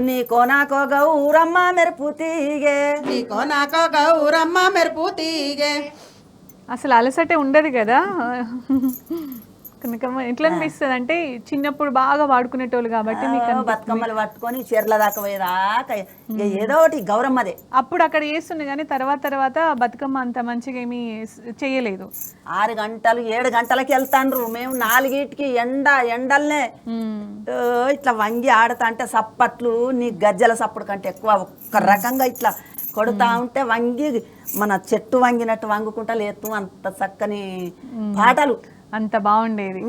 నీకో నాకో గౌరమ్మ మెరుపు తీగే, నీకో నాకో గౌరమ్మ మెరుపు తీగే, అసలు అలసటే ఉండదు కదా కనుక ఎట్లా అనిపిస్తుంది అంటే చిన్నప్పుడు బాగా వాడుకునేటోళ్ళు కాబట్టి మీకు అనిపిస్తుంది. బతుకమ్మలు పట్టుకొని చీరల దాకా పోయేదాకా ఇక ఏదో ఒకటి గౌరమ్మదే. అప్పుడు అక్కడ చేస్తుంది కానీ తర్వాత బతుకమ్మ అంత మంచిగా ఏమీ చేయలేదు. 6 గంటలు 7 గంటలకి వెళ్తాండ్రు, మేము 4గిటికి ఎండల్నే ఇట్లా వంగి ఆడుతా అంటే సప్పట్లు నీ గజ్జల సప్పుడు కంటే ఎక్కువ ఒక్క రకంగా ఇట్లా కొడుతా ఉంటే వంగి మన చెట్టు వంగినట్టు వంగుకుంటా లేత్తు అంత చక్కని పాటలు. అంత బాగుండేది.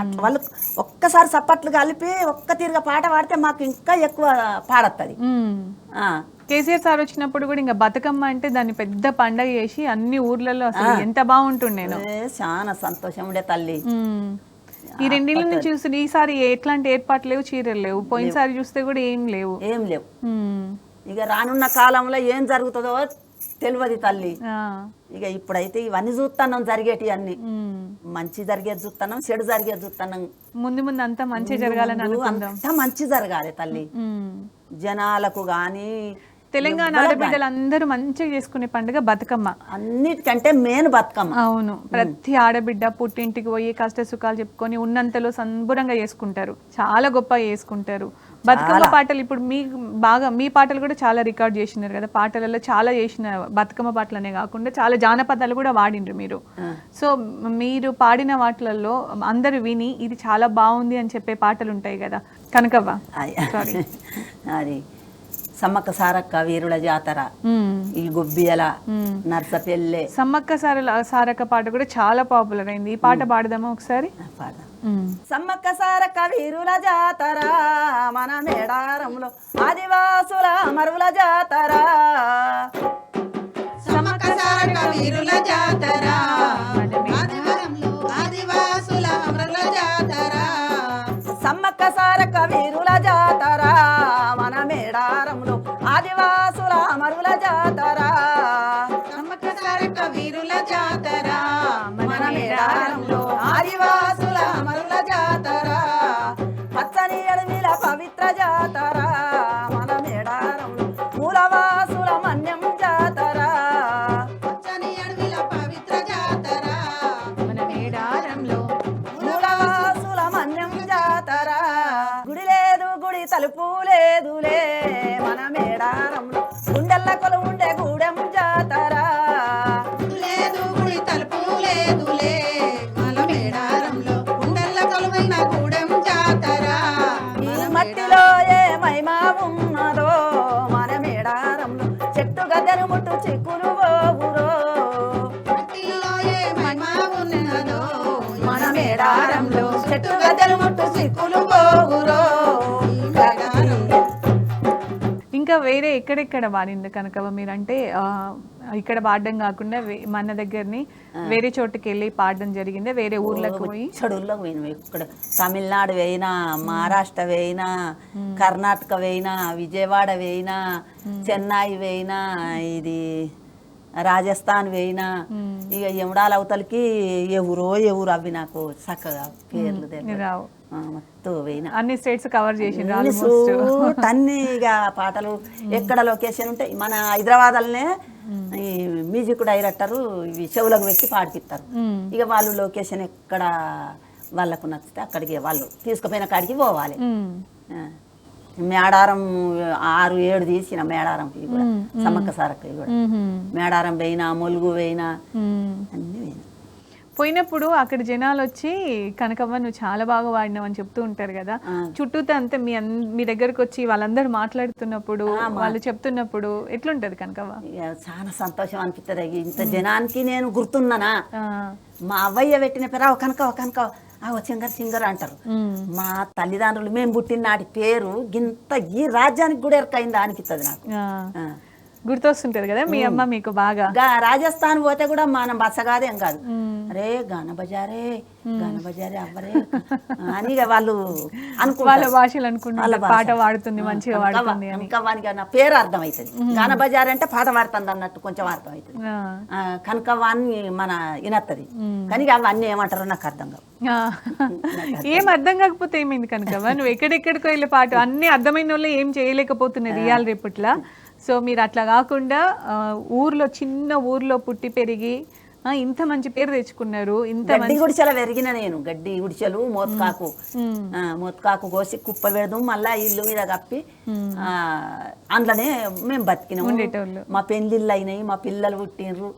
అట్లా వాళ్ళు ఒక్కసారి చప్పట్లు కలిపి ఒక్క తీరుగా పాట పాడితే మాకు ఇంకా ఎక్కువ పాడత్తది. కేసీఆర్ సార్ వచ్చినప్పుడు కూడా ఇంకా బతుకమ్మ అంటే దాన్ని పెద్ద పండగ చేసి అన్ని ఊర్లలో అసలు ఎంత బాగుంటుండేను. చాలా సంతోషం ఉండే తల్లి. ఈ రెండేళ్ళ నుంచి చూస్తే ఈసారి ఎట్లాంటి ఏర్పాట్లు లేవు, చీరలు లేవు. పోయినసారి చూస్తే కూడా ఏం లేవు. ఇక రానున్న కాలంలో ఏం జరుగుతుందో తెలియదు తల్లి. ఇక ఇప్పుడైతే ఇవన్నీ చూస్తున్నాం, జరిగేటి అన్ని మంచి జరిగేది చూస్తున్నాం, చెడు జరిగేది చూస్తున్నాం. ముందు ముందు అంతా మంచి జరగాలని అనుకుందాం. అంతా మంచి జరగాలి తల్లి. జనాలకు గాని తెలంగాణ ఆడబిడ్డలు అందరూ మంచిగా చేసుకునే పండుగ బతుకమ్మ. అన్నిటికంటే మెయిన్ బతుకమ్మ. అవును, ప్రతి ఆడబిడ్డ పుట్టింటికి పోయి కష్ట సుఖాలు చెప్పుకొని ఉన్నంతలో సంబురంగా చేసుకుంటారు, చాలా గొప్పగా చేసుకుంటారు. బతుకమ్మ పాటలు ఇప్పుడు మీ పాటలు కూడా చాలా రికార్డ్ చేసినారు కదా, పాటలలో చాలా చేసిన బతుకమ్మ పాటలనే కాకుండా చాలా జానపదాలు కూడా వాడిండ్రు మీరు. సో మీరు పాడిన వాటిలలో అందరూ విని ఇది చాలా బాగుంది అని చెప్పే పాటలు ఉంటాయి కదా. కనకవ్వ సారీ అది సమ్మక్క సారక్క వీరుల జాతర, ఈ గొబ్బియల నర్సపెల్లె. సమ్మక్క సారక్క పాట కూడా చాలా పాపులర్ అయింది. ఈ పాట పాడదామా ఒకసారి? సమ్మక్క సారక్క వీరుల జాతర మన మేడారంలో ఆదివాసుల మరువుల జాతర. సమ్మక్క సారక్క వీరుల జాతర ఆదివాసుల మరువుల జాతర. సమ్మక్క సారక్క వీరుల జాతర మన మేడారంలో ఆదివాసుల మరువుల జాతర. సమ్మక్క సారక్క వీరుల జాతర మన మేడారంలో ఆదివాసుల మరువుల జాతర. పచ్చని అడవిల పవిత్ర జాతర మన మేడారంలో మూలవాసుల మన్యం జాతర. పచ్చని అడవిల పవిత్ర జాతర మన మేడారంలో మూలవాసుల మన్యం జాతర. గుడి లేదు గుడి తలుపు లేదులే మన మేడారంలో గుండెల్ల కొలు ఉండే గూడెం జాతర. లేదు గుడి తలుపు లేదులే మన మేడారంలో గుండెల్ల కొలువైన గూడెం జాతర. ఈ మట్టిలో ఏ మహిమా ఉన్నదో మన మేడారంలో చెట్టు గద్దెను ముట్టు చిక్కులు పోవురో. మట్టిలో ఏ మహిమ ఉన్నదో మన మేడారంలో చెట్టు గద్దెను ముట్టు చిక్కులు పోవురో. ఇంకా వేరే ఎక్కడెక్కడ వాడింది కనకవ్వ మీరంటే ఇక్కడ పాడడం కాకుండా మన దగ్గరని వేరే చోటుకి వెళ్ళి పాడడం జరిగింది, వేరే ఊర్లకు పోయి? చెడుల్లో పోయినా, ఇక్కడ తమిళనాడు వేయినా, మహారాష్ట్ర వేయినా, కర్ణాటక వేయినా, విజయవాడ వేయినా, చెన్నై వేయినా, ఇది రాజస్థాన్ వేయినా. ఇక ఎముడాల అవతలకి ఎవరో ఎవరు అవి నాకు చక్కగా పేర్లు తెలియదు. మొత్తం వేయినా అన్ని స్టేట్స్ కవర్ చేసి అన్ని ఇక పాటలు ఎక్కడ లొకేషన్ ఉంటే మన హైదరాబాద్లోనే ఈ మ్యూజిక్ డైరెక్టరు ఇవి చెవులకు పెట్టి పాడిపిస్తారు. ఇక వాళ్ళు లొకేషన్ ఎక్కడ వాళ్ళకు నచ్చితే అక్కడికి వాళ్ళు తీసుకుపోయిన కాడికి పోవాలి. మేడారం 6-7 తీసిన మేడారంకి కూడా, సమ్మక్క సారక్క కూడా మేడారం పోయినా, ములుగు పోయినా, అన్ని పోయినా. పోయినప్పుడు అక్కడ జనాలు వచ్చి కనకవ్వ నువ్వు చాలా బాగా వాడినావు అని చెప్తూ ఉంటారు కదా, చుట్టూతో అంతే మీ దగ్గరకు వచ్చి వాళ్ళందరూ మాట్లాడుతున్నప్పుడు వాళ్ళు చెప్తున్నప్పుడు ఎట్లుంటది కనకవ్వ? చాలా సంతోషం అనిపిస్తుంది. ఇంత జనానికి నేను గుర్తున్నానా, మా అవ్వయ్య పెట్టిన పేరు కనకవ్వ సింగర్ అంటారు. మా తల్లిదండ్రులు మేము పుట్టిన నాటి పేరు గింత ఈ రాజ్యానికి కూడా ఎరకైందా అనిపిస్తుంది నాకు. గుర్తొస్తుంటది కదా మీ అమ్మ మీకు బాగా. రాజస్థాన్ పోతే కూడా మనం బసగాదేం కాదు, అరే గాన బజారే అవ్వరే అని వాళ్ళు వాళ్ళ భాషలు అనుకుంటారు, పాట పాడుతుంది మంచిగా పాడుతుంది అని. నా పేరు అర్థం అవుతుంది, గాన బజార్ అంటే పాట పాడుతుంది అన్నట్టు కొంచెం అర్థం అవుతుంది. కనకవ్వాన్ని మన వినత్తది, కానీ అవన్నీ ఏమంటారో నాకు అర్థం కావు. ఏం అర్థం కాకపోతే ఏమైంది కనకవ్వ? నువ్వు ఎక్కడెక్కడికో వెళ్ళే పాట అన్ని అర్థమైన వాళ్ళు ఏం చేయలేకపోతున్నది ఇవాళ రేపట్లా. సో మీరు అట్లా కాకుండా చిన్న ఊర్లో పుట్టి పెరిగి ఇంత మంచి పేరు తెచ్చుకున్నారు. ఇంత గడ్డి గుడిచెల పెరిగిన నేను, గడ్డి గుడిచెలు మోత్కాకు కోసి కుప్ప పెడదాం, మళ్ళా ఇల్లు మీద కప్పి అందులోనే మేము బతికినాము. మా పెళ్ళిళ్ళు అయినాయి, మా పిల్లలు పుట్టినరు.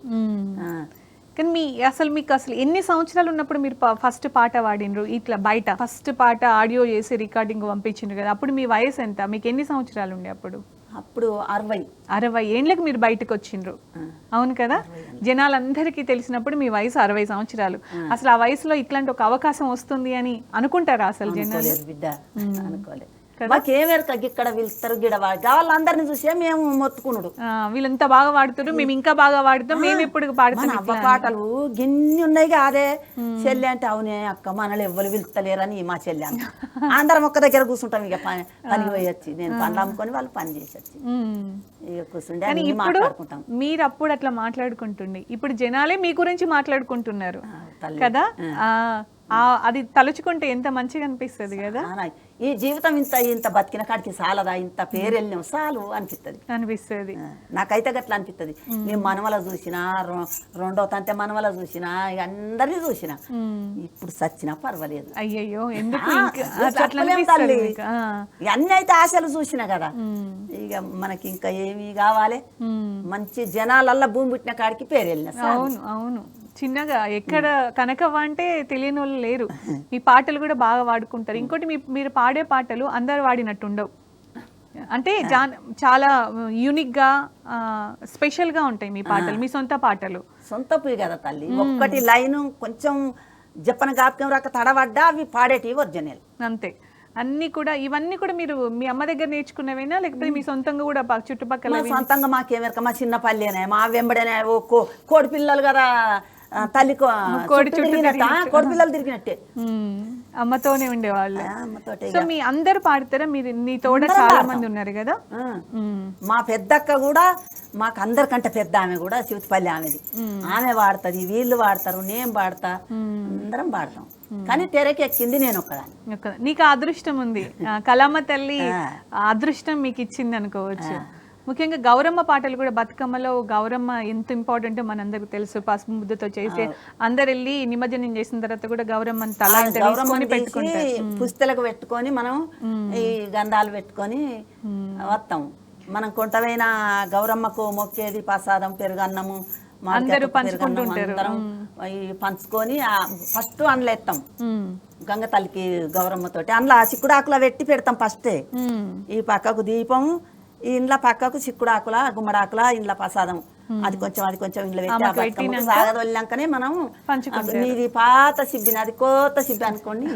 కానీ మీకు అసలు ఎన్ని సంవత్సరాలు ఉన్నప్పుడు మీరు ఫస్ట్ పాట పాడినరు ఇట్లా బయట? ఫస్ట్ పాట ఆడియో చేసి రికార్డింగ్ పంపించిండ్రు కదా, అప్పుడు మీ వయసు ఎంత? మీకు ఎన్ని సంవత్సరాలు ఉండే అప్పుడు? అప్పుడు 60. 60 ఏండ్లకు మీరు బయటకు వచ్చిండ్రు. అవును కదా, జనాలందరికీ తెలిసినప్పుడు మీ వయసు 60 సంవత్సరాలు. అసలు ఆ వయసులో ఇట్లాంటి ఒక అవకాశం వస్తుంది అని అనుకుంటారా అసలు జనాలు? అనుకోలేదు బిడ్డ, అనుకోలేదు. మాకేమెరక ఇక్కడ వీళ్ళిస్తారు గిడ వాళ్ళందరినీ చూసే మేము మొత్తుకునుడు. వీళ్ళంత బాగా వాడుతారు, మేము ఇంకా బాగా వాడుతాం, మేము ఎప్పుడు పాడుతాం. అవ్వ పాటలు గిన్ని ఉన్నాయి అదే చెల్లి అంటే అవునే అక్క మనల్ని ఎవ్వరు పిలుస్తలేరని మా చెల్లి అంత. అందరం ఒక్క దగ్గర కూర్చుంటాం, ఇక పనికి పోయి వచ్చి నేను పనులు అమ్ముకొని వాళ్ళు పని చేసి వచ్చి ఇక కూర్చుంటే అన్ని మాట్లాడుకుంటాం. మీరు అప్పుడు అట్లా మాట్లాడుకుంటుండే, ఇప్పుడు జనాలే మీ గురించి మాట్లాడుకుంటున్నారు కదా. అది తలుచుకుంటే ఎంత మంచిగా అనిపిస్తుంది కదా. ఈ జీవితం ఇంత బతికిన కాడికి చాలదా, ఇంత పేరు వెళ్ళినాం చాలు అనిపిస్తుంది. నాకైతే గట్లా అనిపిస్తుంది. మేము మనవల చూసినా, రెండో తంతే మనవల చూసినా, ఇక అందరినీ చూసినా, ఇప్పుడు సచ్చినా పర్వాలేదు. అయ్యయ్యో అన్ని అయితే ఆశలు చూసినా కదా, ఇక మనకి ఇంకా ఏమి కావాలి. మంచి జనాలల్లా భూమి పుట్టిన కాడికి పేరు వెళ్ళిన. అవును అవును, చిన్నగా ఎక్కడ కనకవ్వ అంటే తెలియని వాళ్ళు లేరు. మీ పాటలు కూడా బాగా వాడుకుంటారు. ఇంకోటి మీరు పాడే పాటలు అందరు వాడినట్టు ఉండవు, అంటే చాలా యూనిక్గా స్పెషల్గా ఉంటాయి మీ పాటలు, మీ సొంత పాటలు. సొంత పోయి కదా తల్లి, ఒక్కటి లైన్ కొంచెం జప్పన జ్ఞాపకం రాక తడబడ్డా అవి పాడేటివి ఒరిజినల్ అంతే. అన్ని కూడా ఇవన్నీ కూడా మీరు మీ అమ్మ దగ్గర నేర్చుకున్నవేనా, లేకపోతే మీ సొంతంగా కూడా చుట్టుపక్కల? సొంతంగా మాకేమెరక, మా చిన్న పల్లెనే, మా వెంబడనే కోడి పిల్లలు కదా, తల్లి కోడి పిల్లలు తిరిగినట్టే అమ్మతోనే ఉండేవాళ్ళు. సో మీ అందరు పాడతారా? మీరు నీ తోడ చాలా మంది ఉన్నారు కదా. మా పెద్దక్క కూడా మాకు అందరికంటే పెద్ద ఆమె కూడా శివతిపల్లి ఆమెది. ఆమె పాడుతుంది, వీళ్ళు పాడతారు, నేను పాడతా, అందరం పాడతాం. కానీ తెరకి ఎక్కింది నేను ఒక్కదాన్ని. నీకు అదృష్టం ఉంది, కళమ్మ తల్లి అదృష్టం మీకు ఇచ్చింది అనుకోవచ్చు. ముఖ్యంగా గౌరమ్మ పాటలు కూడా, బతుకమ్మలో గౌరమ్మ ఎంత ఇంపార్టెంట్ మనందరికి తెలుసు. పసుపు ముద్దతో చేసి అందరు వెళ్ళి నిమజ్జనం చేసిన తర్వాత కూడా గౌరమ్మని తల పెట్టుకొని పుస్తలకు పెట్టుకొని మనం ఈ గంధాలు పెట్టుకొని వస్తాం. మనం కొంటమైన గౌరమ్మకు మొక్కేది ప్రసాదం, పెరుగన్నము, అందరూ పంచుకుంటుంటారు. పంచుకొని ఫస్ట్ అండ్లు ఎత్తాం గంగ తల్లికి గౌరమ్మతోటి. అందులో చిక్కుడాకులా పెట్టి పెడతాం ఫస్టే. ఈ పక్కకు దీపము, ఈ ఇంట్లో పక్కకు చిక్కుడాకుల, గుమ్మడాకుల, ఇంట్లో ప్రసాదం, అది కొంచెం ఇంట్లో పెట్టి సాగదొల్లాకనే మనం నీది పాత సిబ్బి, నాది కొత్త సిబ్బి అనుకోండి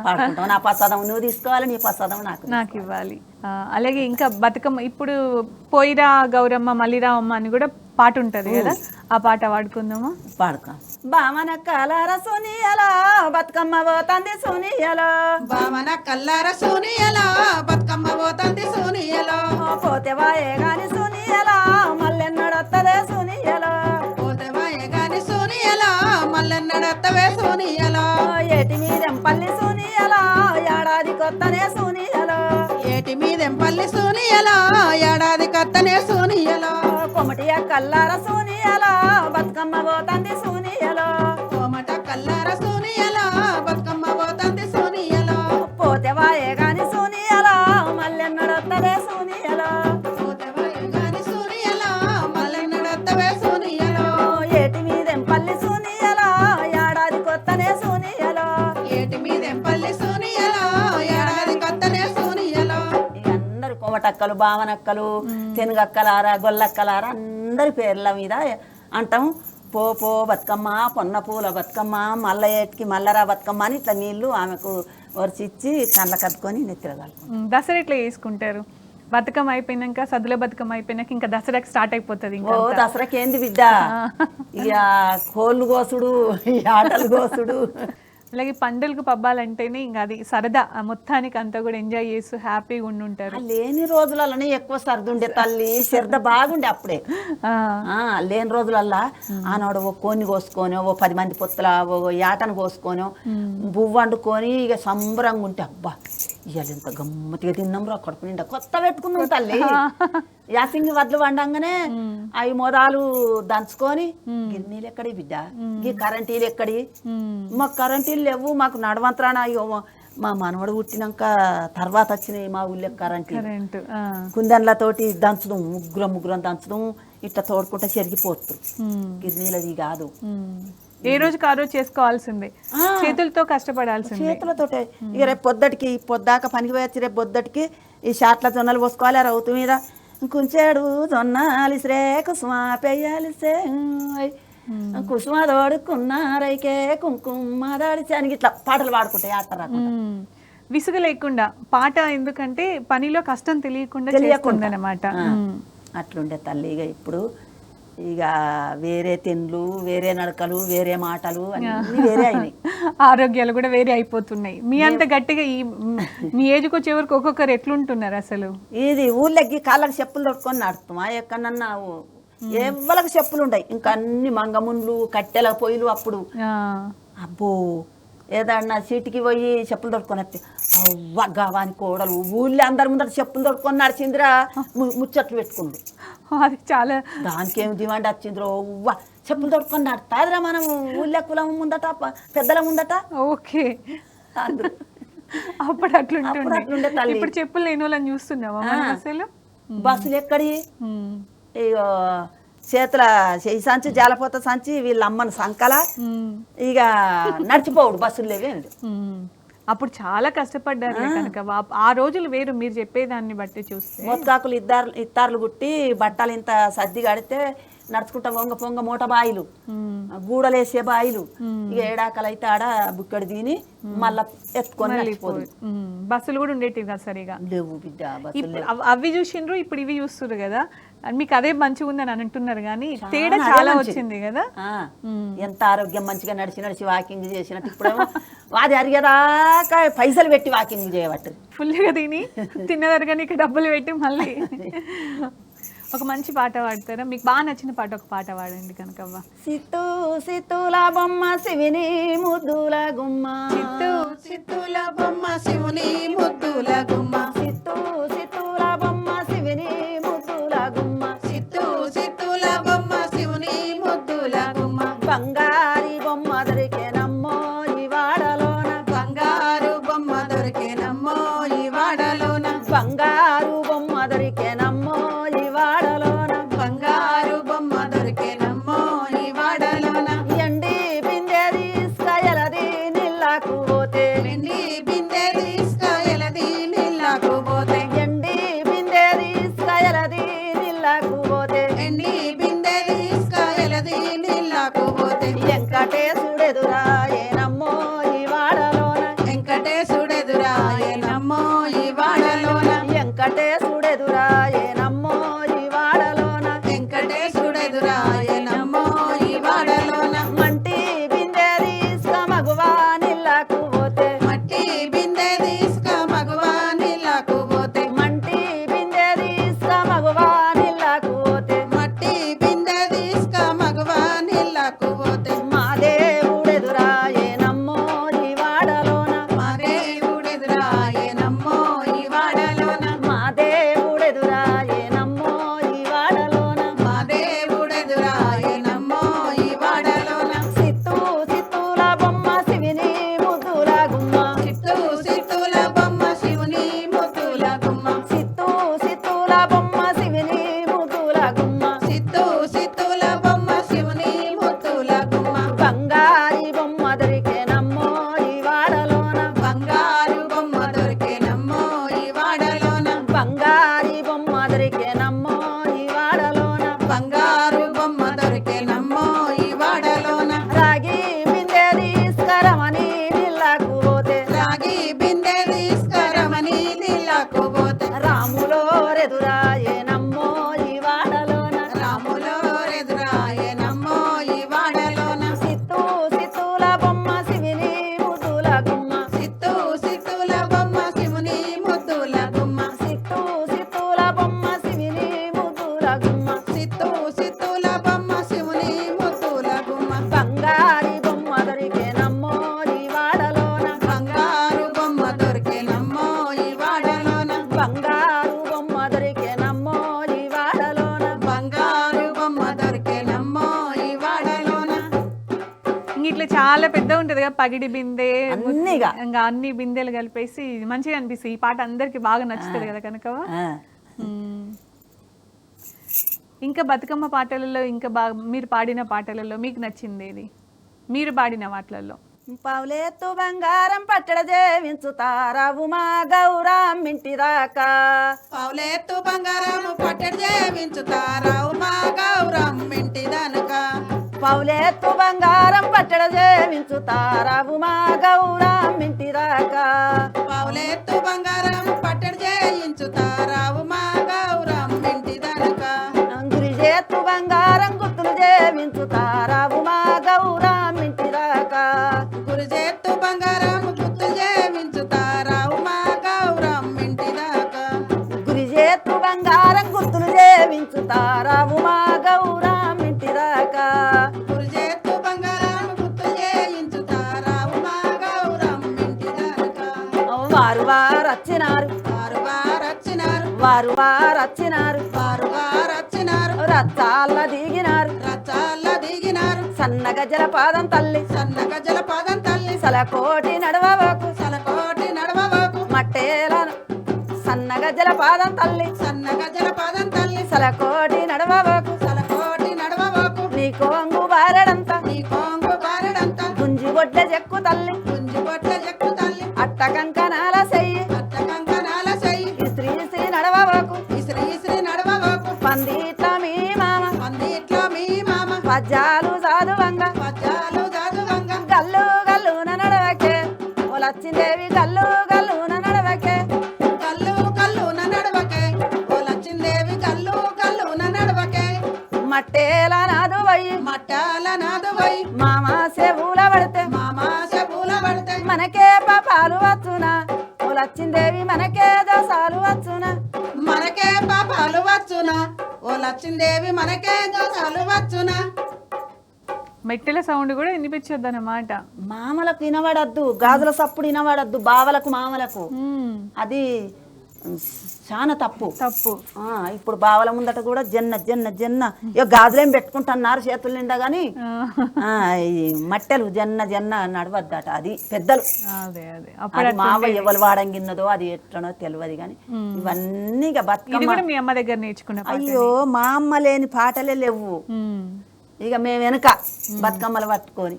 పాడుకుంటాం. నా ప్రసాదం నువ్వు తీసుకోవాలి, నీ ప్రసాదం నాకు ఇవ్వాలి. అలాగే ఇంకా బతుకమ్మ ఇప్పుడు పోయిరా గౌరమ్మ మల్లిరామమ్మ అని కూడా పాట ఉంటది కదా, ఆ పాట పాడుకుందామా? పాడుకో. బామన కలార సోనియలా బతుకమ్మ పోతంది సోనియలా, బామన కల్లార సోనియలా బతుకమ్మ పోతంది సోనియలా, పోతే వాయే గాని సోనియలా మల్లెన్నడొత్తదే సోనియలా, పోతే వాయే గాని సోనియలా మల్లెన్నడొత్తవే సోనియలా, ఏటి మీదెంపల్లి సోనియలా ఏడాది కొత్తనే సోనియలా, ఏటి మీదెంపల్లి సోనియలా ఏడాది కొత్తనే సోనియలా, కొమటియ కల్లార సోనియలా బతుకమ్మ పోతంది సోనియలా, కోమట కల్లార సోనియలా బతుకమ్మ పోతంది సోనియలా, పోతే వాయే గాని సోనియలా మల్లెన్నడొత్తదే సోనియలా, పోతే వాయే గాని సోనియలా మల్లెన్నడొత్తవే సోనియలా, ఏటి మీదెంపల్లి సోనియలా ఏడాది కొత్తనే సోనియలా, ఏటి మీదెంపల్లి సోనియలా ఏడాది కొత్తనే సోనియలా. అందరు కోమటక్కలు, బావనక్కలు, తెనుగక్కలారా, గొల్లక్కలారా అందరి పేర్ల మీద అంటాం. పో బతుకమ్మ, పొన్న పూల బతుకమ్మ, మల్ల ఏటికి మల్లరా బతుకమ్మ అని ఇట్లా నీళ్లు ఆమెకు వరిచిచ్చి కండ్ల కట్టుకొని నెత్తిరగాలి. దసరా ఎట్లా చేసుకుంటారు? బతుకమ్మ అయిపోయినాక, సద్దుల బతుకమ్మ అయిపోయినాక ఇంకా దసరాకి స్టార్ట్ అయిపోతుంది. ఓ దసరాకి ఏంది బిడ్డ, ఇక కోళ్ళు కోసుడు, ఆటలు కోసుడు. అలాగే పండుగలకు పబ్బాలంటేనే ఇంకా అది సరదా, మొత్తానికి అంతా కూడా ఎంజాయ్ చేస్తూ హ్యాపీగా ఉండుంటారు. లేని రోజులలోనే ఎక్కువ సరదుండే తల్లి, సరదా బాగుండే అప్పుడే. లేని రోజులల్లా ఆనాడు ఓ కోన్ని కోసుకొని, ఓ 10 మంది పొత్తుల ఓ యాటను కోసుకొని, బువ్వ వండుకొని ఇక సంబరంగా ఉంటే అబ్బా ఇవాళ ఎంత గమ్మతిగా తిన్నాం రా, కడుపు నిండా కొత్త పెట్టుకున్నాం తల్లి. యాసింగి వడ్లు వండంగానే అవి మొదలు దంచుకొని, గిన్నెలు ఎక్కడి బిడ్డ, ఈ కరెంటీలు ఎక్కడి, మాకు కరెంటీలు లేవు, మాకు నడవంతరాన మా మనవడు పుట్టినాక తర్వాత వచ్చినాయి మా ఊళ్ళో కరెంటు. కుందన్లతోటి దంచుదాం, ముగ్గురం దంచుదాం, ఇట్లా తోడుకుంటే చెరిగిపోతుంది. గిన్నెలది కాదు, ఏ రోజుకి ఆ రోజు చేసుకోవాల్సిందే, చేతులతో కష్టపడాల్సిందే, చేతులతోటే. ఇక రేపు పొద్దుటికి పొద్దాక పనికి పోయొచ్చి రేపు పొద్దుటికి ఈ షాట్ల జొన్నలు పోసుకోవాలి, రౌతు మీద కుంచెడు జొన్నాలిసిరే కుసుమ పెయ్యాలిసే కుసుమ దోడుకున్నారైకే కుంకుమ దాడిచి అని ఇట్లా పాటలు పాడుకుంటాయి ఆటరా విసుగు లేకుండా పాట, ఎందుకంటే పనిలో కష్టం తెలియకుండా చేస్తుందన్నమాట. అట్లుండే తల్లి. ఇక ఇప్పుడు ఇక వేరే తిండ్లు, వేరే నడకలు, వేరే మాటలు అన్నీ వేరే అయినాయి. ఆరోగ్యాలు కూడా వేరే అయిపోతున్నాయి. మీ అంత గట్టిగా మీ ఏజ్కి వచ్చే వరకు ఒక్కొక్కరు ఎట్లుంటున్నారు అసలు? ఇది ఊళ్ళకి కాళ్ళకి చెప్పులు దొట్టుకొని నడుస్తామా ఎక్కడన్నా ఎవ్వలకు చెప్పులు ఉండయి. ఇంకా అన్ని మంగముండ్లు, కట్టెల పొయ్యిలు. అప్పుడు అబ్బో ఏదన్నా సీటుకి పోయి చెప్పులు దొరుకుని వస్తే అవ్వగా వాని కోడలు ఊళ్ళో అందరి ముందర చెప్పులు దొరుకుని నడిచిందిరా ముచ్చట్లు పెట్టుకుంది. అది చాలా దానికి ఏమి డిమాండ్ వచ్చిందిరో ఉవ్వ చెప్పులు దొరుకుని నడుతాదిరా మనం ఊళ్ళో కులం ముందట పెద్దల ముందట. ఓకే, అప్పుడు అట్లుంటుండే తల్లి. ఇప్పుడు చెప్పులు లేని వాళ్ళని చూస్తున్నావా అసలు? బస్సులు ఎక్కడి ఇక చేతుల చేయి సంచి, జాలపోత సంచి, వీళ్ళ అమ్మని సంకల ఇక నడిచిపోవుడు బస్సులు లేవే. అప్పుడు చాలా కష్టపడ్డారు కనుక ఆ రోజులు వేరు. మీరు చెప్పేదాన్ని బట్టి చూస్తే మొత్తాకులు ఇత్తార్లు గుట్టి బట్టలు ఇంత సర్ది కడితే నడుచుకుంటా పొంగ పొంగ మూట బాయిలు, గూడలేసే బాయిలు. ఇక ఏడాకలు అయితే ఆడ బుక్కడి తిని మళ్ళా ఎత్తుకొని నడిచిపోదు. బస్సులు కూడా ఉండేటివి కదా సరిగా లేవు బిడ్డ. అవి చూసిండ్రు, ఇప్పుడు ఇవి చూస్తున్నారు కదా. మీకు అదే మంచిగా ఉందని అంటున్నారు కానీ తేడా చాలా వచ్చింది కదా. ఎంత ఆరోగ్యం మంచిగా నడిచి వాకింగ్ చేసినట్టు ఇప్పుడు అది అరిగేదాకా పైసలు పెట్టి వాకింగ్ చేయబట్టి ఫుల్గా తిన్నదారు కానీ ఇక డబ్బులు పెట్టి మళ్ళీ. ఒక మంచి పాట పాడతారా? మీకు బాగా నచ్చిన పాట ఒక పాట పాడండి కనకవ్వ. సిత్తు సిత్తుల బొమ్మ శివుని ముద్దుల గుమ్మ, సిత్తు సిత్తుల బొమ్మ శివుని ముద్దుల గుమ్మ, సిత్తు సిత్తుల బొమ్మ శివుని ముద్దుల గుమ్మ, సిత్తు సిత్తుల బొమ్మ శివుని ముద్దుల గుమ్మ. బంగారి బొమ్మ దొరికేనమ్మో ఈ వాడలోన, బంగారు బొమ్మ దొరికేనమ్మో ఈ వాడలోన, బంగారు బొమ్మ దొరికేనమ్మో ఈ వాడలోన, బంగారు బొమ్మ దొరికేనమ్మో ఈ వాడలోన. ఎండి బిందె తీసుకయలది నీళ్ళకు పోతే, ఎండి బిందె తీసుకయలది నీళ్ళకు పోతే, ఎండి బిందె తీసుకయలది నీళ్ళకు పోతే, ఎండి బిందె తీసుకయలది నీళ్ళకు పోతే. వెంకటేశుడెదురా ఏనమ్మో ఈ వాడలోన, వెంకటేశుడెదురా ఏనమ్మో ఈ వాడలోన, వెంకటేశుడెదురా ఏనమ్మో ఈ వాడలోన, వెంకటేశుడెదురా ఏనమ్మో ఈ వాడలోన. మంటి బిందె తీసుక మగువా నీళ్ళకు పోతే, మట్టి బిందె తీసుక మగువా నీళ్ళకు పోతే, మంటి బిందె తీసుక మగువా నీళ్ళకు పోతే, మట్టి బిందె తీసుక మగువా నీళ్ళకు పోతే. మా దేవుడెదురా ఏనమ్మో ఈ వాడలోన, మా దేవుడెదురా ఏనమ్మో ఈ వాడలోన, మా దేవుడెదురా ఏనమ్మో ఈ వాడలోన, మా దేవుడెదురా ఏనమ్మో ఈ వాడలోన. సిత్తు సిత్తుల బొమ్మ శివుని ముద్దుల గుమ్మ, సిత్తు సిత్తుల బొమ్మ శివుని ముద్దుల గుమ్మ, సిత్తు సిత్తుల బొమ్మ శివుని ముద్దుల గుమ్మ, సిత్తు సిత్తుల బొమ్మ శివుని ముద్దుల గుమ్మ. బంగారి బొమ్మ దొరికేనమ్మో ఈ వాడలోన, బంగారు బొమ్మ దొరికేనమ్మో ఈ వాడలోన, బంగారి బొమ్మ దొరికేనమ్మో ఈ వాడలోన, బంగారు బొమ్మ దొరికేనమ్మో ఈ వాడలోన. రాగి బిందె తీసుకరమని నీళ్ళకు పోతే, రాగి బిందె తీసుకరమని నీళ్ళకు పోతే, రాములో రెదురా ఏనమ్మో ఈ వాడలోన, రాములో ఎదురా ఏనమ్మో ఈ వాడలోన. సిత్తు సిత్తుల బొమ్మ శివుని ముద్దుల గుమ్మ, సిత్తు సిత్తుల బొమ్మ శివుని ముద్దుల గుమ్మ, సిత్తు సిత్తుల బొమ్మ శివుని ముద్దుల గుమ్మ, సిత్తు సిత్తుల బొమ్మ శివుని ముద్దుల గుమ్మ. బంగారి బొమ్మ దొరికేనమ్మో ఈ వాడలోన, బంగారు బొమ్మ దొరికేనమ్మో ఈ వాడలోన, బంగారు బొమ్మ దొరికేనమ్మో ఈ వాడలోన, బంగారు బొమ్మ దొరికేనమ్మో ఈ వాడలోన. ఇట్లా చాలా పెద్ద ఉంటది కదా పగిడి బిందె, అన్నీగా. ఇంకా అన్ని బిందెలు కలిపేసి మంచిగా అనిపిస్తుంది. ఈ పాట అందరికి బాగా నచ్చుతుంది కదా కనకవ్వ. ఇంకా బతుకమ్మ పాటలలో ఇంకా బాగా మీరు పాడిన పాటలలో మీకు నచ్చింది ఏది? మీరు పాడిన వాటిలలో పావులేత్తు బంగారం పట్టడ జీవించుతారావు మా గౌరాం ఇంటి దాకా పావులేత్తు బంగారము పట్టడి జీవించుతారావు మా గౌరం ఇంటి దనక పావులేత్తు బంగారం పట్టడ జీవించుతారావు మా గౌరాం ఇంటి దాకా పావులేత్తు బంగారం పట్టడి చేయించుతారావు మా గౌరం ఇంటి దనక గురి చేత్తు బంగారం గుర్తులు జీవించుతారావు మా గౌరాం ఇంటి దాకా గురుజేత్తు బంగారం గుర్తు చేయించుతారావు మా గౌరం ఇంటి దాకా గురి చేత్తు బంగారం గుర్తులు జీవించుతారావు మా గౌరాం ఇంటి దాకా గురుజేత్తు బంగారం గుర్తు చేయించుతారావు మా గౌరం ఇంటి దాకా వారు వారొచ్చినారు వారు వారొచ్చినారు వారు వారొచ్చినారు వారు వారొచ్చినారు రచ్చాల దిగినారు రచ్చాల దిగినారు సన్నగ జలపాదం తల్లి సన్నగ జలపాదం తల్లి సలకోటి నడవకు సలకోటి నడవకు మట్టేల సన్నగ జలపాదం తల్లి సన్నగ జలపాదం తల్లి సలకోటి నడవకు సలకోటి నడవకు నీ కోంగు బారెడంత నీ కొంగు బారెడంత గుంజి బొడ్ల చెక్కు తల్లి గుంజి బొట్ల చెక్కు తల్లి అట్ట కంకణాల చెయ్యి అట్ట కంకణాల చెయ్యి ఇస్త్రీ శ్రీ నడవకు ఇసిరి ఇసిరి నడవకు పందిట్ల మీ మామ పందిట్లో మీ మామ పద్యాలు సాధువంగా పద్యాలు చదువంగా గల్లు గల్లున నడవకే ఓ లచ్చిందేవి గల్లు గల్లున నడవకే కల్లు కల్లున నడవకే ఓ లచ్చిందేవి కల్లు కల్లున నడవకే మట్టేల నాదు వయ్యి మట్టాల నాదువై మామ సేవుల పడితే మామ చెబుల పడితే మనకే పాపాలు వచ్చునా ఓ లచ్చిందేవి మనకే దోసాలు వచ్చునా మనకే పాపాలు వచ్చునా ఓ లచ్చిందేవి మనకే దోషాలు వచ్చునా మెట్టెల సౌండ్ కూడా వినిపించొద్దు అన్నమాట. మామలకు వినబడద్దు, గాజుల సప్పుడు వినబడద్దు, బావలకు మామలకు అది చాలా తప్పు. తప్పు. ఇప్పుడు బావల ముందట కూడా జన్న జన్న జన్న ఇక గాజులేం పెట్టుకుంటున్నారు చేతుల నిండా గాని ఈ మట్టెలు జన్న జన్న నడవద్దట. అది పెద్దలు అదే అదే అది మావ ఎవరు వాడంగిన్నదో అది ఎట్లనో తెలియదు కానీ ఇవన్నీ ఇక ఇది బతుకమ్మ. కూడా మీ అమ్మ దగ్గర నేర్చుకున్న పాట. అయ్యో మా అమ్మ లేని పాటలే లేవు. ఇక మేము వెనక బతుకమ్మలు పట్టుకొని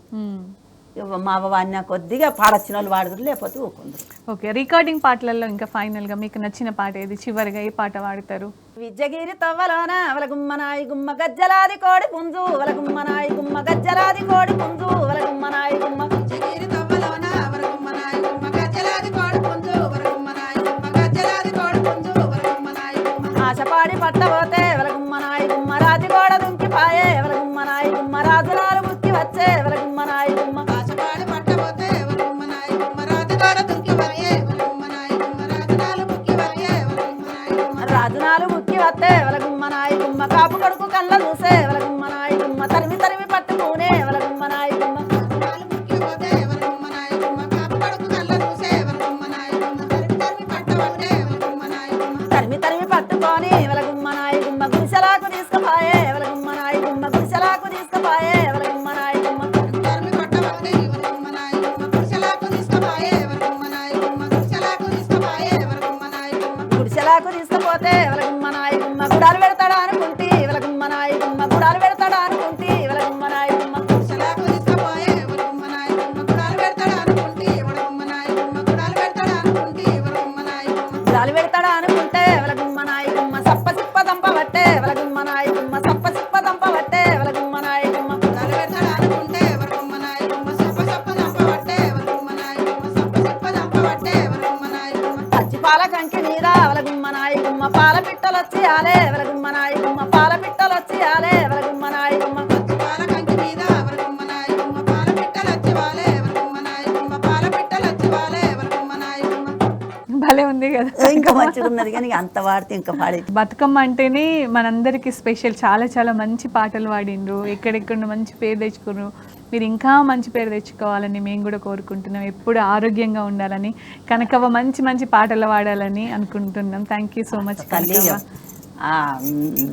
మా వాడిన కొద్దిగా పాడొచ్చిన వాళ్ళు వాడుదురు, లేకపోతే ఊకుందరు. ఓకే, రికార్డింగ్ పాటలలో ఇంకా ఫైనల్ గా మీకు నచ్చిన పాట ఏది? చివరిగా ఏ పాట వాడతారు? విజ్జగిరి తవ్వలోన వల గుమ్మనాయి గుమ్మ గజ్జలాది కోడి పుంజు వల గుమ్మనాయి గుమ్మ గజ్జలాది కోడి పుంజు వల గుమ్మనాయి గుమ్మ జగిరి తవ్వలోన వరగుమ్మనాయి గుమ్మ గజ్జలాది కోడి పుంజు వరగుమ్మనాయి గుమ్మ గజ్జలాది కోడి పుంజు వరగుమ్మనాయి గుమ్మ ఆశపాడి పట్టబోతే వల గుమ్మనాయి గుమ్మ రాతి గోడ దుంకిపాయే వల గుమ్మనాయి గుమ్మ రాజునాలు ముక్కి వచ్చే వల గుమ్మనాయి గుమ్మ ఆశపాడి పట్టబోతే వరగుమ్మనాయి గుమ్మ రాజుగాడ దుంకి వరియే వరగుమ్మనాయి గుమ్మ రాజునాలు ముక్కి వరియే వరగుమ్మనాయి గుమ్మ రాజునాలు ముక్కి వస్తే వల గుమ్మనాయి గుమ్మ కాపు కొడుకు కళ్ళ చూసే వల గుమ్మనాయి గుమ్మ తరిమి తరిమి పట్టుకునే వల గుమ్మనాయి గుమ్మ రాజునాలు ముక్కి పోతే వరగుమ్మనాయి గుమ్మ కాపు కడుకు కళ్ళ చూసే వరగుమ్మనాయి గుమ్మ తరిమి తరిమి పట్టవనే వరగుమ్మనాయి గుమ్మ తరిమి తరిమి పట్టుకొని వల గుమ్మనాయి గుమ్మ గుడిసెలాకు తీసుకుపోయే వల గుమ్మనాయి గుమ్మ గుడిసెలాకు తీసుకుపోయే వల గుమ్మనాయి గుమ్మ తరిమి పట్టవనే వరగుమ్మనాయి గుమ్మ గుడిసెలాకు తీసుకుపోయే వరగుమ్మనాయి గుమ్మ గుడిసెలాకు తీసుకుపోయే వరగుమ్మనాయి గుమ్మ గుడిసెలాకు తీసుకుపోతే వల గుమ్మనాయి గుమ్మ గుడాలు పెడతాడా అనుకుంటే వల గుమ్మనాయి గుమ్మ గుడాలు పెడతాడా అనుకుంటే వల గుమ్మనాయి గుమ్మ గుడిసెలాకు తీసుకుపోయే వరగుమ్మనాయి గుమ్మ గుడాలు పెడతాడా అనుకుంటే వరగుమ్మనాయి గుమ్మ గుడాలు పెడతాడా అనుకుంటే వరగుమ్మనాయి గుమ్మ గుడాలు పెడతాడా అనుకుంటే వల గుమ్మనాయి గుమ్మ సప్ప సిప్ప దంప పట్టే వల గుమ్మనాయి గుమ్మ సప్ప సిప్ప దంప పట్టే వల గుమ్మనాయి గుమ్మ గుడాలు పెడతాడా అనుకుంటే వరగుమ్మనాయి గుమ్మ సప్ప సప్ప దంప పట్టే వరగుమ్మనాయి గుమ్మ సప్ప సప్ప దంప పట్టే వరగుమ్మనాయి గుమ్మ పచ్చిపాల కంకి మీద వల గుమ్మనాయి గుమ్మ పాల పిట్టలొచ్చి ఆలే వల గుమ్మనాయి గుమ్మ పాల పిట్టలొచ్చి ఆలే వల గుమ్మనాయి గుమ్మ పాల కంకి మీద వరగుమ్మనాయి గుమ్మ పాల పిట్టలొచ్చి వాలే వరగుమ్మనాయి గుమ్మ పాల పిట్టలొచ్చి వాలే వరగుమ్మనాయి గుమ్మ భలే ఉంది కదా. ఇంకా మంచిగా ఉన్నది కానీ అంత వాడితే ఇంకా పాడే. బతుకమ్మ అంటేనే మనందరికి స్పెషల్. చాలా చాలా మంచి పాటలు పాడిండ్రు, ఎక్కడెక్కడ మంచి పేరు తెచ్చుకున్నారు. మీరు ఇంకా మంచి పేరు తెచ్చుకోవాలని మేము కూడా కోరుకుంటున్నాం. ఎప్పుడు ఆరోగ్యంగా ఉండాలని, కనకవ్వ మంచి మంచి పాటలు పాడాలని అనుకుంటున్నాం. థ్యాంక్ యూ సో మచ్ తల్లి కనకవ్వ.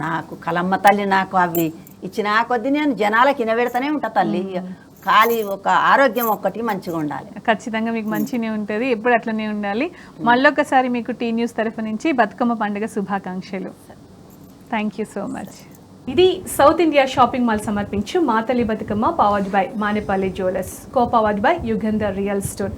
నాకు కలమ్మ తల్లి నాకు అవి ఇచ్చిన కొద్ది నేను జనాలకు వినబెడతానే ఉంటా తల్లి. ఖాళీ ఒక ఆరోగ్యం ఒక్కటి మంచిగా ఉండాలి. ఖచ్చితంగా మీకు మంచినే ఉంటుంది, ఎప్పుడు అట్లనే ఉండాలి. మళ్ళొకసారి మీకు టీ న్యూస్ తరఫు నుంచి బతుకమ్మ పండుగ శుభాకాంక్షలు. Thank you so much. ఇది సౌత్ ఇండియా షాపింగ్ మాల్ సమర్పించు మాతల్లి Bathukamma powered by Manepalli jewellers, co powered by Yugandhar real store.